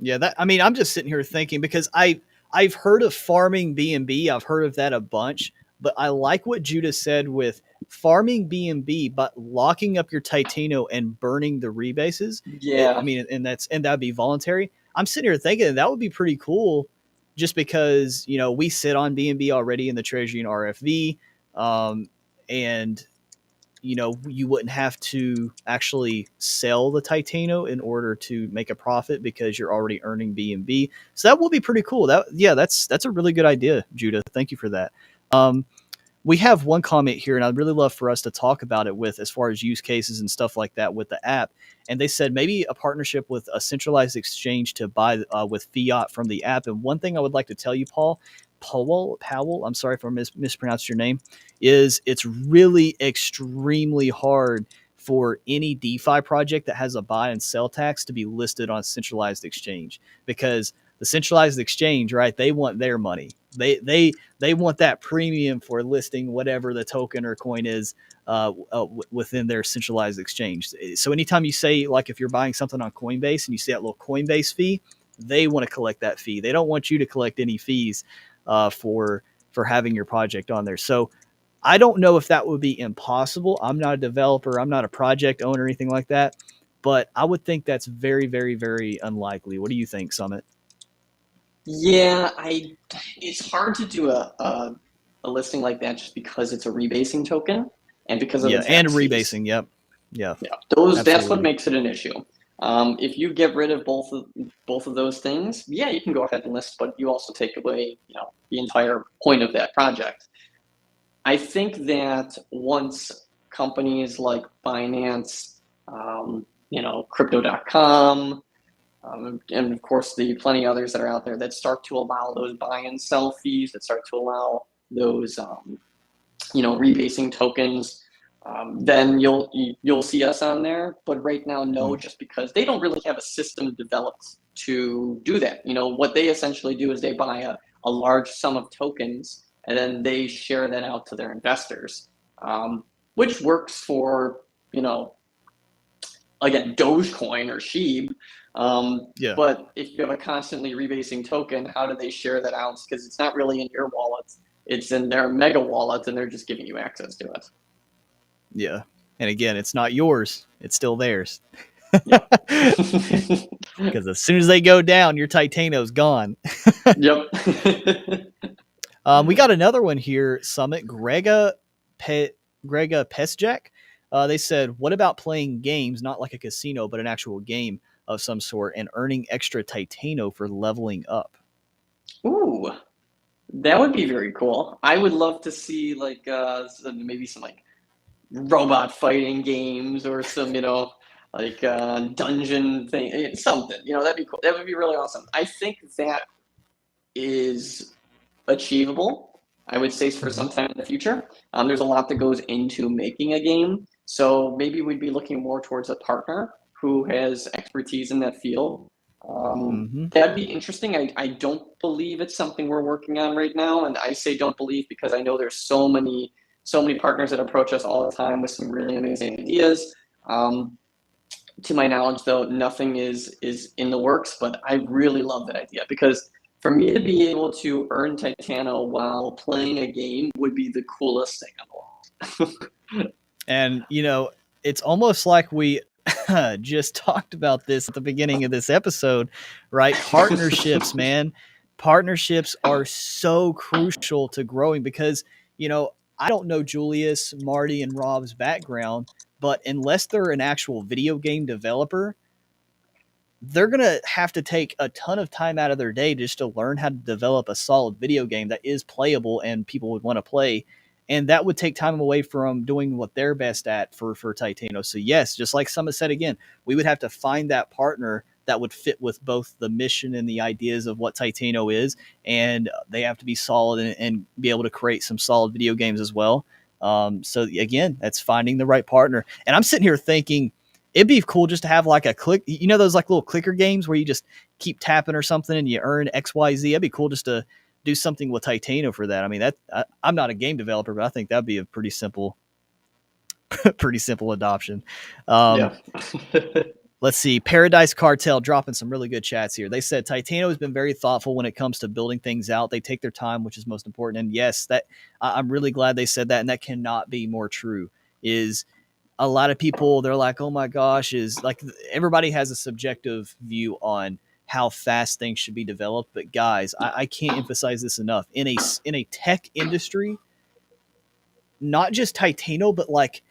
Yeah, that I mean, I'm just sitting here thinking because I've heard of farming B&B. I've heard of that a bunch, but I like what Judah said with farming B&B, but locking up your Titano and burning the rebases. I Yeah. mean, and that'd be voluntary. I'm sitting here thinking that would be pretty cool, just because we sit on B&B already in the Treasury and RFV, and you wouldn't have to actually sell the Titano in order to make a profit because you're already earning B&B. So that will be pretty cool. That's a really good idea, Judah. Thank you for that. Um, we have one comment here, and I'd really love for us to talk about it with as far as use cases and stuff like that with the app. And they said maybe a partnership with a centralized exchange to buy with fiat from the app. And one thing I would like to tell you, Powell, I'm sorry if I mispronounced your name, is it's really extremely hard for any DeFi project that has a buy and sell tax to be listed on a centralized exchange, because the centralized exchange, right? They want their money. They want that premium for listing whatever the token or coin is within their centralized exchange. So anytime you say, like, if you're buying something on Coinbase and you see that little Coinbase fee, they want to collect that fee. They don't want you to collect any fees for having your project on there. So I don't know if that would be impossible. I'm not a developer. I'm not a project owner or anything like that. But I would think that's very, very, very unlikely. What do you think, Summit? Yeah, it's hard to do a listing like that just because it's a rebasing token and because of the Yeah, and tax fees. rebasing. Yep. Yeah, Yeah, that's what absolutely. makes it an issue. If you get rid of both of those things, yeah, you can go ahead and list, but you also take away, the entire point of that project. I think that once companies like Binance, crypto.com, and of course the plenty others that are out there that start to allow those buy and sell fees, that start to allow those rebasing tokens, then you'll see us on there. But right now, no, Mm. just because they don't really have a system developed to do that. What they essentially do is they buy a large sum of tokens and then they share that out to their investors, which works for, again, Dogecoin or Sheeb. Yeah. But if you have a constantly rebasing token, how do they share that out? Because it's not really in your wallet, it's in their mega wallet, and they're just giving you access to it. Yeah. And again, it's not yours. It's still theirs. Yep. Because as soon as they go down, your Titano's gone. Yep. We got another one here, Summit. Grega Pesjak. They said, what about playing games, not like a casino, but an actual game of some sort, and earning extra Titano for leveling up? Ooh, that would be very cool. I would love to see like maybe some like robot fighting games or some like dungeon thing, something. That'd be cool. That would be really awesome. I think that is achievable, I would say, for Mm-hmm. some time in the future. There's a lot that goes into making a game. So maybe we'd be looking more towards a partner who has expertise in that field. Mm-hmm. That'd be interesting. I don't believe it's something we're working on right now. And I say don't believe because I know there's so many partners that approach us all the time with some really amazing ideas. Um, to my knowledge, though, nothing is in the works, but I really love that idea because for me to be able to earn Titano while playing a game would be the coolest thing in the world. And, it's almost like we just talked about this at the beginning of this episode, right? Partnerships, man. Partnerships are so crucial to growing because, I don't know Julius, Marty, and Rob's background, but unless they're an actual video game developer, they're going to have to take a ton of time out of their day just to learn how to develop a solid video game that is playable and people would want to play. And that would take time away from doing what they're best at for Titano. So yes, just like Summit said again, we would have to find that partner that would fit with both the mission and the ideas of what Titano is, and they have to be solid and be able to create some solid video games as well. So again, that's finding the right partner. And I'm sitting here thinking, it'd be cool just to have like a click, those like little clicker games where you just keep tapping or something and you earn XYZ. It'd be cool just to do something with Titano for that. I mean, I'm not a game developer, but I think that'd be a pretty simple, pretty simple adoption. Um, Yeah. Let's see. Paradise Cartel dropping some really good chats here. They said Titano has been very thoughtful when it comes to building things out. They take their time, which is most important. And yes, that I'm really glad they said that, and that cannot be more true. Is a lot of people, they're like, oh my gosh, is like everybody has a subjective view on how fast things should be developed. But guys, I can't emphasize this enough. In a tech industry, not just Titano, but like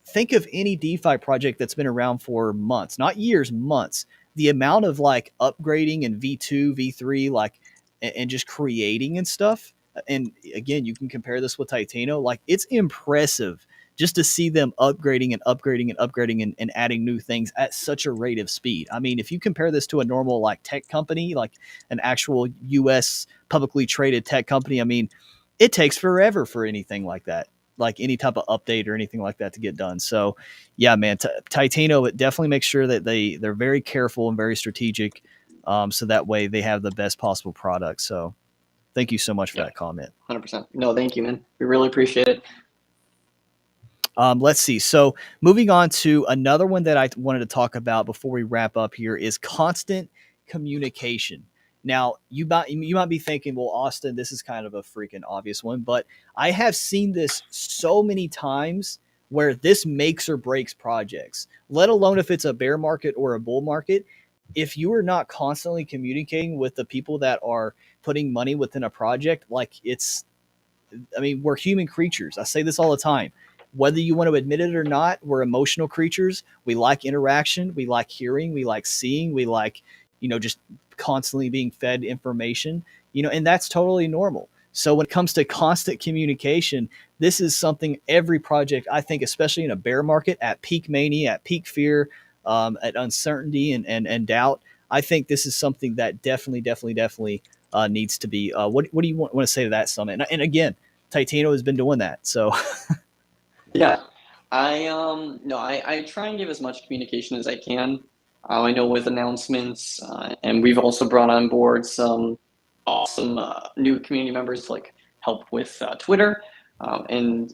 think of any DeFi project that's been around for months, not years, months. The amount of like upgrading and V2, V3, like, and just creating and stuff. And again, you can compare this with Titano. Like, it's impressive just to see them upgrading and upgrading and upgrading and adding new things at such a rate of speed. I mean, if you compare this to a normal like tech company, like an actual US publicly traded tech company, I mean, it takes forever for anything like that, like any type of update or anything like that to get done. So yeah, man, Titano, it definitely makes sure that they're very careful and very strategic. So that way they have the best possible product. So thank you so much for that comment. 100%. No, thank you, man. We really appreciate it. Let's see. So moving on to another one that I wanted to talk about before we wrap up here is constant communication. Now, you might be thinking, well, Austin, this is kind of a freaking obvious one, but I have seen this so many times where this makes or breaks projects, let alone if it's a bear market or a bull market. If you are not constantly communicating with the people that are putting money within a project, like I mean, we're human creatures. I say this all the time. Whether you want to admit it or not, we're emotional creatures. We like interaction. We like hearing. We like seeing. We like, just constantly being fed information, and that's totally normal. So when it comes to constant communication, this is something every project, I think, especially in a bear market at peak mania, at peak fear, at uncertainty and doubt, I think this is something that definitely needs to be. What do you want to say to that, Summit? And again, Titano has been doing that. So Yeah, I no, I try and give as much communication as I can. I know with announcements, and we've also brought on board some awesome new community members to like help with Twitter, and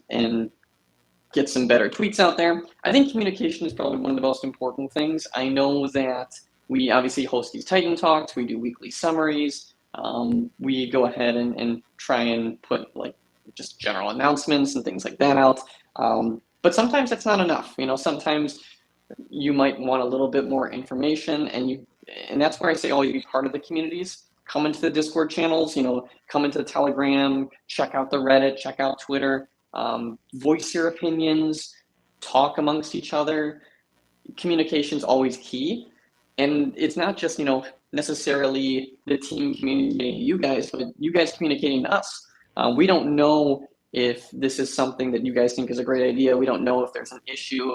get some better tweets out there. I think communication is probably one of the most important things. I know that we obviously host these Titan Talks. We do weekly summaries. We go ahead and try and put like just general announcements and things like that out. But sometimes that's not enough. Sometimes you might want a little bit more information, and that's where I say, oh, you be part of the communities. Come into the Discord channels, come into the Telegram, check out the Reddit, check out Twitter, voice your opinions, talk amongst each other. Communication is always key. And it's not just, necessarily the team communicating to you guys, but you guys communicating to us. We don't know if this is something that you guys think is a great idea. We don't know if there's an issue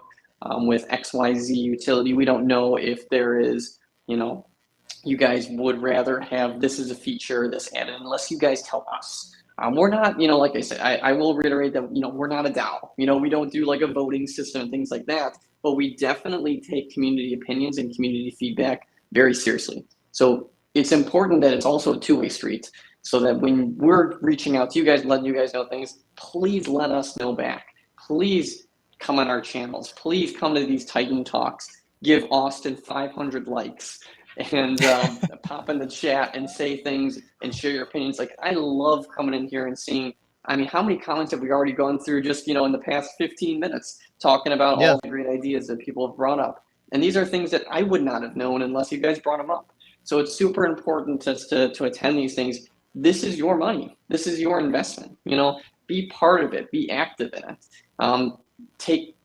with XYZ utility. We don't know if there is, you guys would rather have this as a feature, this added, unless you guys tell us. We're not, like I said, I will reiterate that, we're not a DAO. We don't do like a voting system and things like that, but we definitely take community opinions and community feedback very seriously. So it's important that it's also a two-way street, so that when we're reaching out to you guys, letting you guys know things, please let us know back. Please come on our channels. Please come to these Titan Talks. Give Austin 500 likes and pop in the chat and say things and share your opinions. Like, I love coming in here and seeing, how many comments have we already gone through just, in the past 15 minutes talking about all the great ideas that people have brought up. And these are things that I would not have known unless you guys brought them up. So it's super important to attend these things. This is your money. This is your investment. Be part of it. Be active in it. Take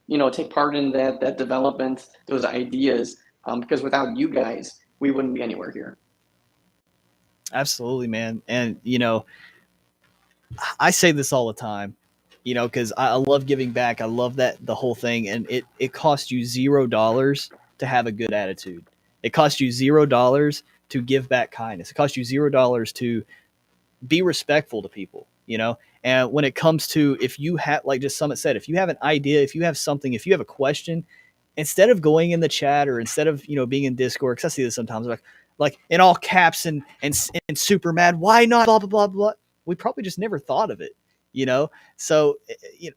part in that development, those ideas, because without you guys, we wouldn't be anywhere here. Absolutely, man. And, I say this all the time, because I love giving back. I love the whole thing. And it costs you $0 to have a good attitude. It costs you $0 to give back kindness. It costs you $0 to be respectful to people, And when it comes to, if you have, like just Summit said, if you have an idea, if you have something, if you have a question, instead of going in the chat or instead of, being in Discord, because I see this sometimes, like in all caps and super mad, why not, blah, blah, blah, blah. We probably just never thought of it. So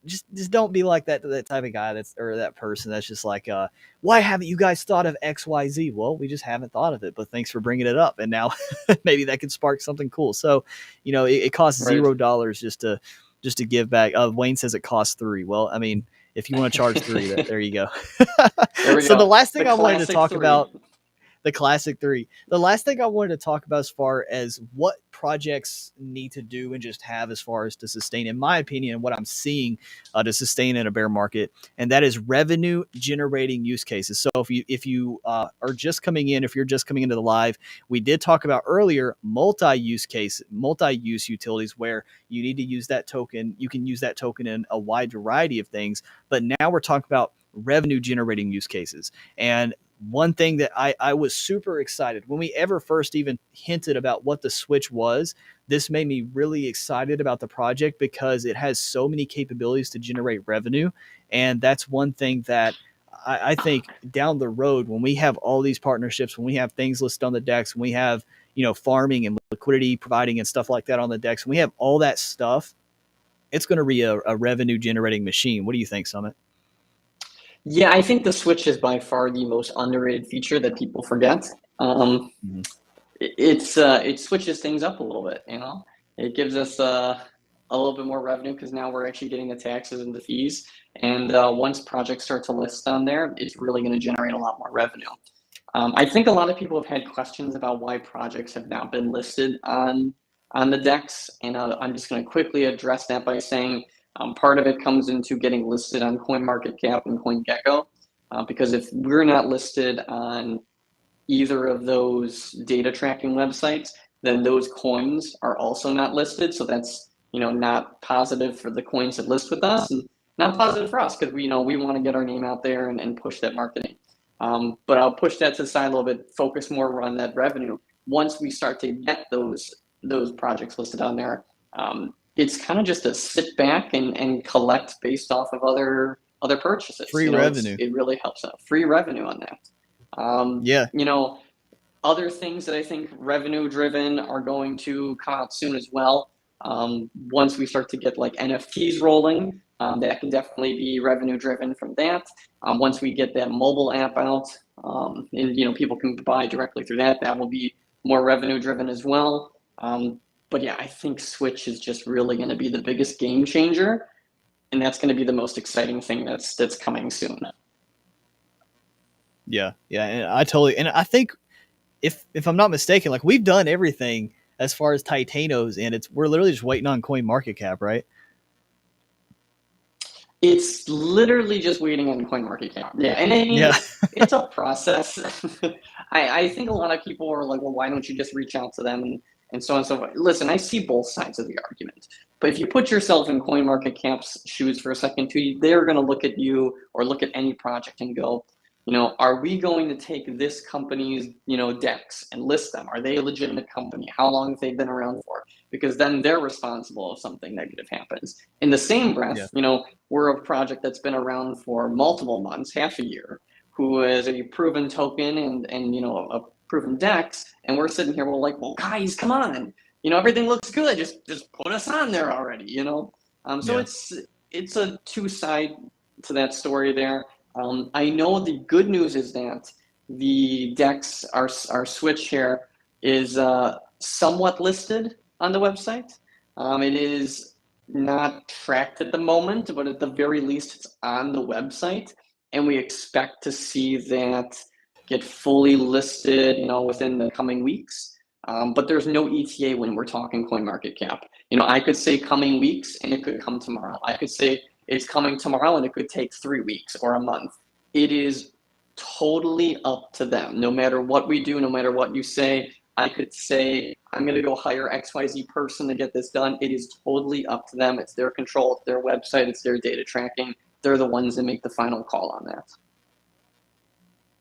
just don't be like that type of guy or that person that's just like, why haven't you guys thought of XYZ? Well, we just haven't thought of it, but thanks for bringing it up, and now maybe that could spark something cool. So it costs Right. $0 just to give back. Wayne says it costs $3. Well, I mean, if you want to charge $3, there you go. There we So the go. last The thing I wanted to classic talk three. about, the classic three. The last thing I wanted to talk about as far as what projects need to do and just have as far as to sustain, in my opinion, and what I'm seeing to sustain in a bear market, and that is revenue generating use cases. So if you are just coming in, if you're just coming into the live, we did talk about earlier multi-use utilities where you need to use that token. You can use that token in a wide variety of things, but now we're talking about revenue generating use cases. And one thing that I was super excited when we ever first even hinted about what the Switch was. This made me really excited about the project because it has so many capabilities to generate revenue. And that's one thing that I think down the road, when we have all these partnerships, when we have things listed on the decks, when we have, farming and liquidity providing and stuff like that on the decks, when we have all that stuff, it's going to be a revenue generating machine. What do you think, Summit? Yeah, I think the Switch is by far the most underrated feature that people forget. Mhm. It switches things up a little bit. It gives us a little bit more revenue because now we're actually getting the taxes and the fees. And once projects start to list on there, it's really going to generate a lot more revenue. I think a lot of people have had questions about why projects have not been listed on the DEX, and I'm just going to quickly address that by saying part of it comes into getting listed on CoinMarketCap and CoinGecko, because if we're not listed on either of those data tracking websites, then those coins are also not listed. So that's not positive for the coins that list with us, and not positive for us because we want to get our name out there and push that marketing. But I'll push that to the side a little bit, focus more on that revenue. Once we start to get those projects listed on there, it's kind of just a sit back and collect based off of other purchases. Free revenue. It really helps out. Free revenue on that. Yeah. Other things that I think revenue driven are going to come out soon as well. Once we start to get like NFTs rolling, that can definitely be revenue driven from that. Once we get that mobile app out, and people can buy directly through that, that will be more revenue driven as well. But yeah, I think Switch is just really going to be the biggest game changer, and that's going to be the most exciting thing that's coming soon. Yeah, and I think if I'm not mistaken, like we've done everything as far as Titanos, and we're literally just waiting on CoinMarketCap, right? It's literally just waiting on CoinMarketCap. Yeah, and I mean, Yeah. it's a process. I think a lot of people are like, well, why don't you just reach out to them and so on and so forth. Listen, I see both sides of the argument. But if you put yourself in CoinMarketCap's shoes for a second too, they're going to look at you or look at any project and go, are we going to take this company's, decks and list them? Are they a legitimate company? How long have they been around for? Because then they're responsible if something negative happens. In the same breath, Yeah. we're a project that's been around for multiple months, half a year, who is a proven token and a proven DEX, and we're sitting here, we're like, well, guys, come on, everything looks good, just put us on there already, so Yeah. it's a two side to that story there. I know the good news is that the DEX, our Switch here, is somewhat listed on the website. It is not tracked at the moment, but at the very least, it's on the website, and we expect to see that get fully listed, within the coming weeks. But there's no ETA when we're talking CoinMarketCap. I could say coming weeks, and it could come tomorrow. I could say it's coming tomorrow, and it could take 3 weeks or a month. It is totally up to them. No matter what we do, no matter what you say, I could say, I'm going to go hire XYZ person to get this done. It is totally up to them. It's their control. It's their website. It's their data tracking. They're the ones that make the final call on that.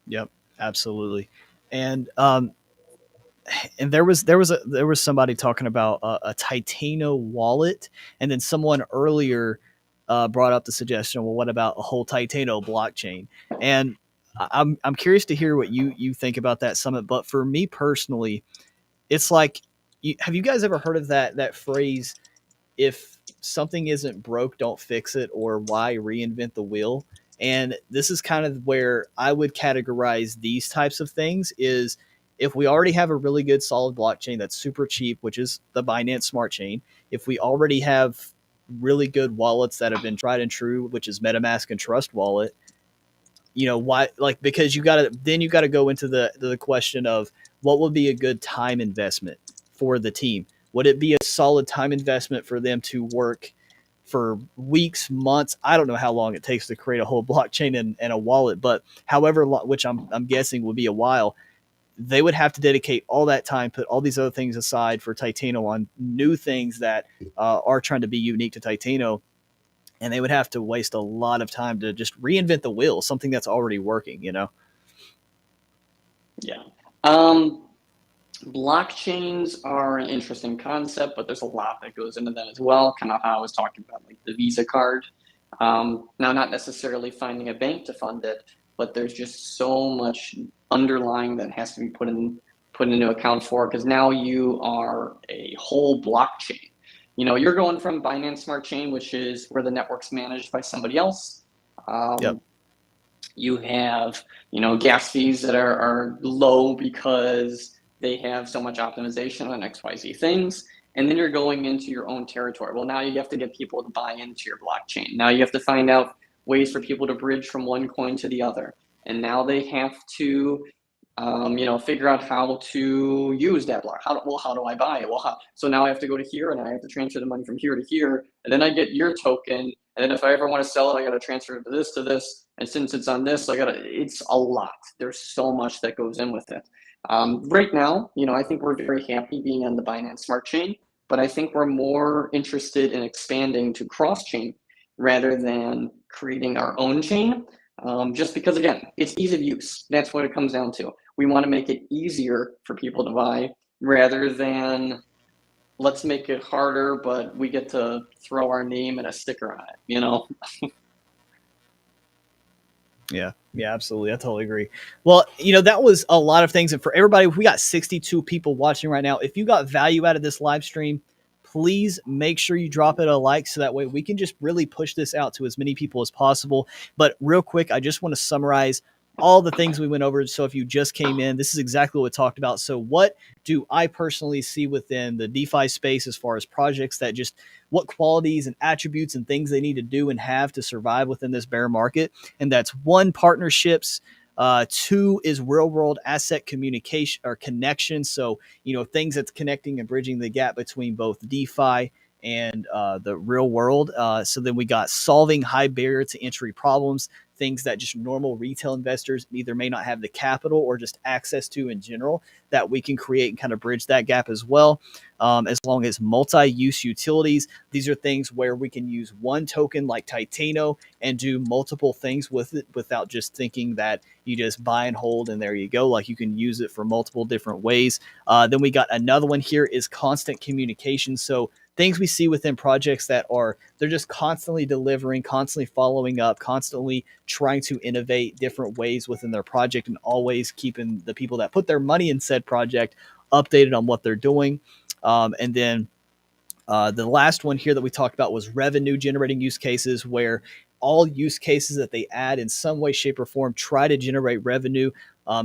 Yep, absolutely. And there was somebody talking about a Titano wallet, and then someone earlier brought up the suggestion, well, what about a whole Titano blockchain? And I'm curious to hear what you think about that, Summit. But for me personally, it's like, have you guys ever heard of that phrase? If something isn't broke, don't fix it, or why reinvent the wheel. And this is kind of where I would categorize these types of things is if we already have a really good solid blockchain that's super cheap, which is the Binance Smart Chain, if we already have really good wallets that have been tried and true, which is MetaMask and Trust Wallet, why, like, because you gotta go into the question of what would be a good time investment for the team. Would it be a solid time investment for them to work for weeks, months? I don't know how long it takes to create a whole blockchain and a wallet, but however which I'm guessing would be a while. They would have to dedicate all that time, put all these other things aside for Titano on new things that are trying to be unique to Titano, and they would have to waste a lot of time to just reinvent the wheel, something that's already working, Yeah. Blockchains are an interesting concept, but there's a lot that goes into that as well. Kind of how I was talking about, like the Visa card. Now, not necessarily finding a bank to fund it, but there's just so much underlying that has to be put into account for, because now you are a whole blockchain. You're going from Binance Smart Chain, which is where the network's managed by somebody else. Yep. You have, gas fees that are low because they have so much optimization on XYZ things. And then you're going into your own territory. Well, now you have to get people to buy into your blockchain. Now you have to find out ways for people to bridge from one coin to the other. And now they have to, figure out how to use that block. How do I buy it? So now I have to go to here and I have to transfer the money from here to here. And then I get your token. And then if I ever want to sell it, I got to transfer it to this. And since it's on this, it's a lot. There's so much that goes in with it. Right now, I think we're very happy being on the Binance Smart Chain, but I think we're more interested in expanding to cross-chain rather than creating our own chain. Just because, again, it's ease of use. That's what it comes down to. We want to make it easier for people to buy rather than let's make it harder, but we get to throw our name and a sticker on it, Yeah, absolutely. I totally agree. Well, that was a lot of things. And for everybody, we got 62 people watching right now. If you got value out of this live stream, please make sure you drop it a like so that way we can just really push this out to as many people as possible. But real quick, I just want to summarize all the things we went over. So if you just came in, this is exactly what we talked about. So what do I personally see within the DeFi space as far as projects that just what qualities and attributes and things they need to do and have to survive within this bear market? And that's one, partnerships. Two is real world asset communication or connection. So, things that's connecting and bridging the gap between both DeFi and the real world. So then we got solving high barrier to entry problems, things that just normal retail investors either may not have the capital or just access to in general, that we can create and kind of bridge that gap as well. As long as multi-use utilities, these are things where we can use one token like Titano and do multiple things with it without just thinking that you just buy and hold and there you go. Like you can use it for multiple different ways. Then we got another one here is constant communication. So things we see within projects that they're just constantly delivering, constantly following up, constantly trying to innovate different ways within their project and always keeping the people that put their money in said project updated on what they're doing. And then the last one here that we talked about was revenue generating use cases, where all use cases that they add in some way, shape, or form try to generate revenue.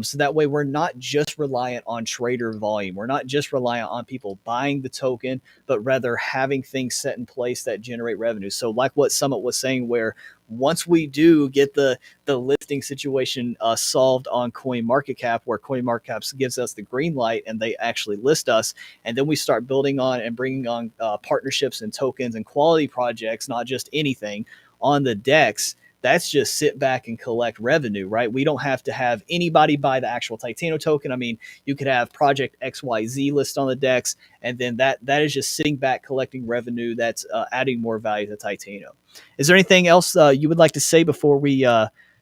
So that way we're not just reliant on trader volume. We're not just reliant on people buying the token, but rather having things set in place that generate revenue. So like what Summit was saying, where once we do get the listing situation solved on CoinMarketCap, where CoinMarketCap gives us the green light and they actually list us, and then we start building on and bringing on partnerships and tokens and quality projects, not just anything on the DEX. That's just sit back and collect revenue, right? We don't have to have anybody buy the actual Titano token. I mean, you could have Project XYZ list on the DEX, and then that is just sitting back collecting revenue that's adding more value to Titano. Is there anything else you would like to say before we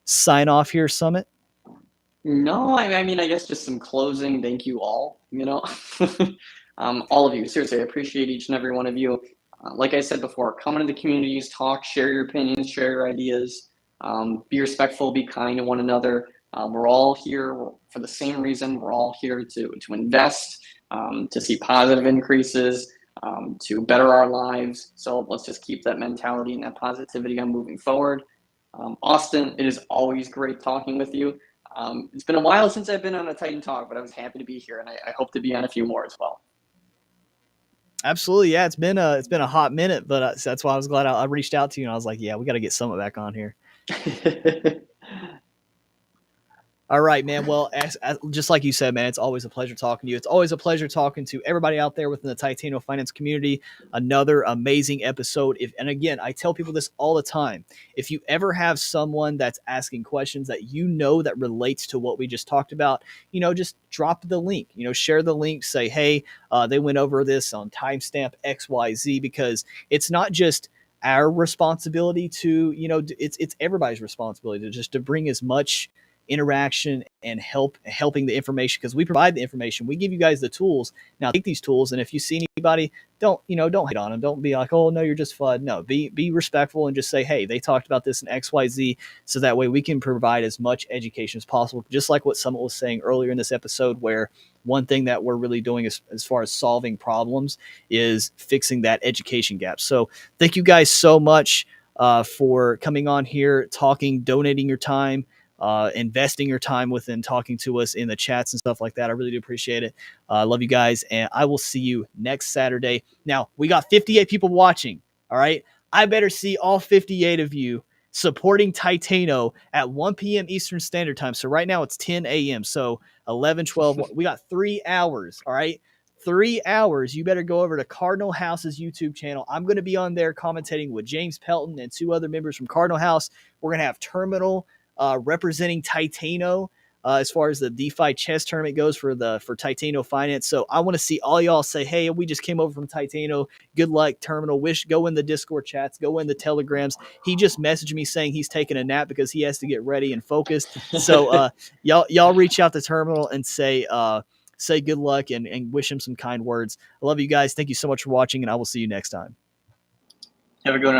sign off here, Summit? No, I mean, I guess just some closing. Thank you all, all of you. Seriously, I appreciate each and every one of you. Like I said before, come into the communities, talk, share your opinions, share your ideas. Be respectful, be kind to one another. We're all here for the same reason. We're all here to invest, to see positive increases. to better our lives. So let's just keep that mentality and that positivity on moving forward. Austin, it is always great talking with you. It's been a while since I've been on a Titan Talk, but I was happy to be here, and I hope to be on a few more as well. Absolutely, yeah. It's been a hot minute, but that's why I was glad I reached out to you, and I was like, yeah, we got to get Summit back on here. All right, man. Well, as just like you said, man, it's always a pleasure talking to you. It's always a pleasure talking to everybody out there within the Titano.Finance community. Another amazing episode. And again, I tell people this all the time. If you ever have someone that's asking questions that that relates to what we just talked about, just drop the link. Share the link. Say, hey, they went over this on timestamp XYZ, because it's not just our responsibility to, it's everybody's responsibility to bring as much interaction and helping the information, because we provide the information. We give you guys the tools. Now take these tools, and if you see anybody, don't hate on them. Don't be like, oh no, you're just FUD. No, be respectful and just say, hey, they talked about this in XYZ, so that way we can provide as much education as possible. Just like what Summit was saying earlier in this episode, where one thing that we're really doing as far as solving problems is fixing that education gap. So thank you guys so much for coming on here, talking, donating your time, investing your time within talking to us in the chats and stuff like that. I really do appreciate it. I love you guys, and I will see you next Saturday. Now, we got 58 people watching, all right? I better see all 58 of you supporting Titano at 1 p.m. Eastern Standard Time. So right now it's 10 a.m. So 11, 12, we got 3 hours, all right? 3 hours. You better go over to Cardinal House's YouTube channel. I'm going to be on there commentating with James Pelton and 2 other members from Cardinal House. We're going to have Terminal representing Titano as far as the DeFi chess tournament goes for Titano.Finance. So I want to see all y'all say, hey, we just came over from Titano. Good luck, Terminal. Go in the Discord chats. Go in the Telegrams. He just messaged me saying he's taking a nap because he has to get ready and focused. So y'all reach out to Terminal and say good luck and wish him some kind words. I love you guys. Thank you so much for watching, and I will see you next time. Have a good one.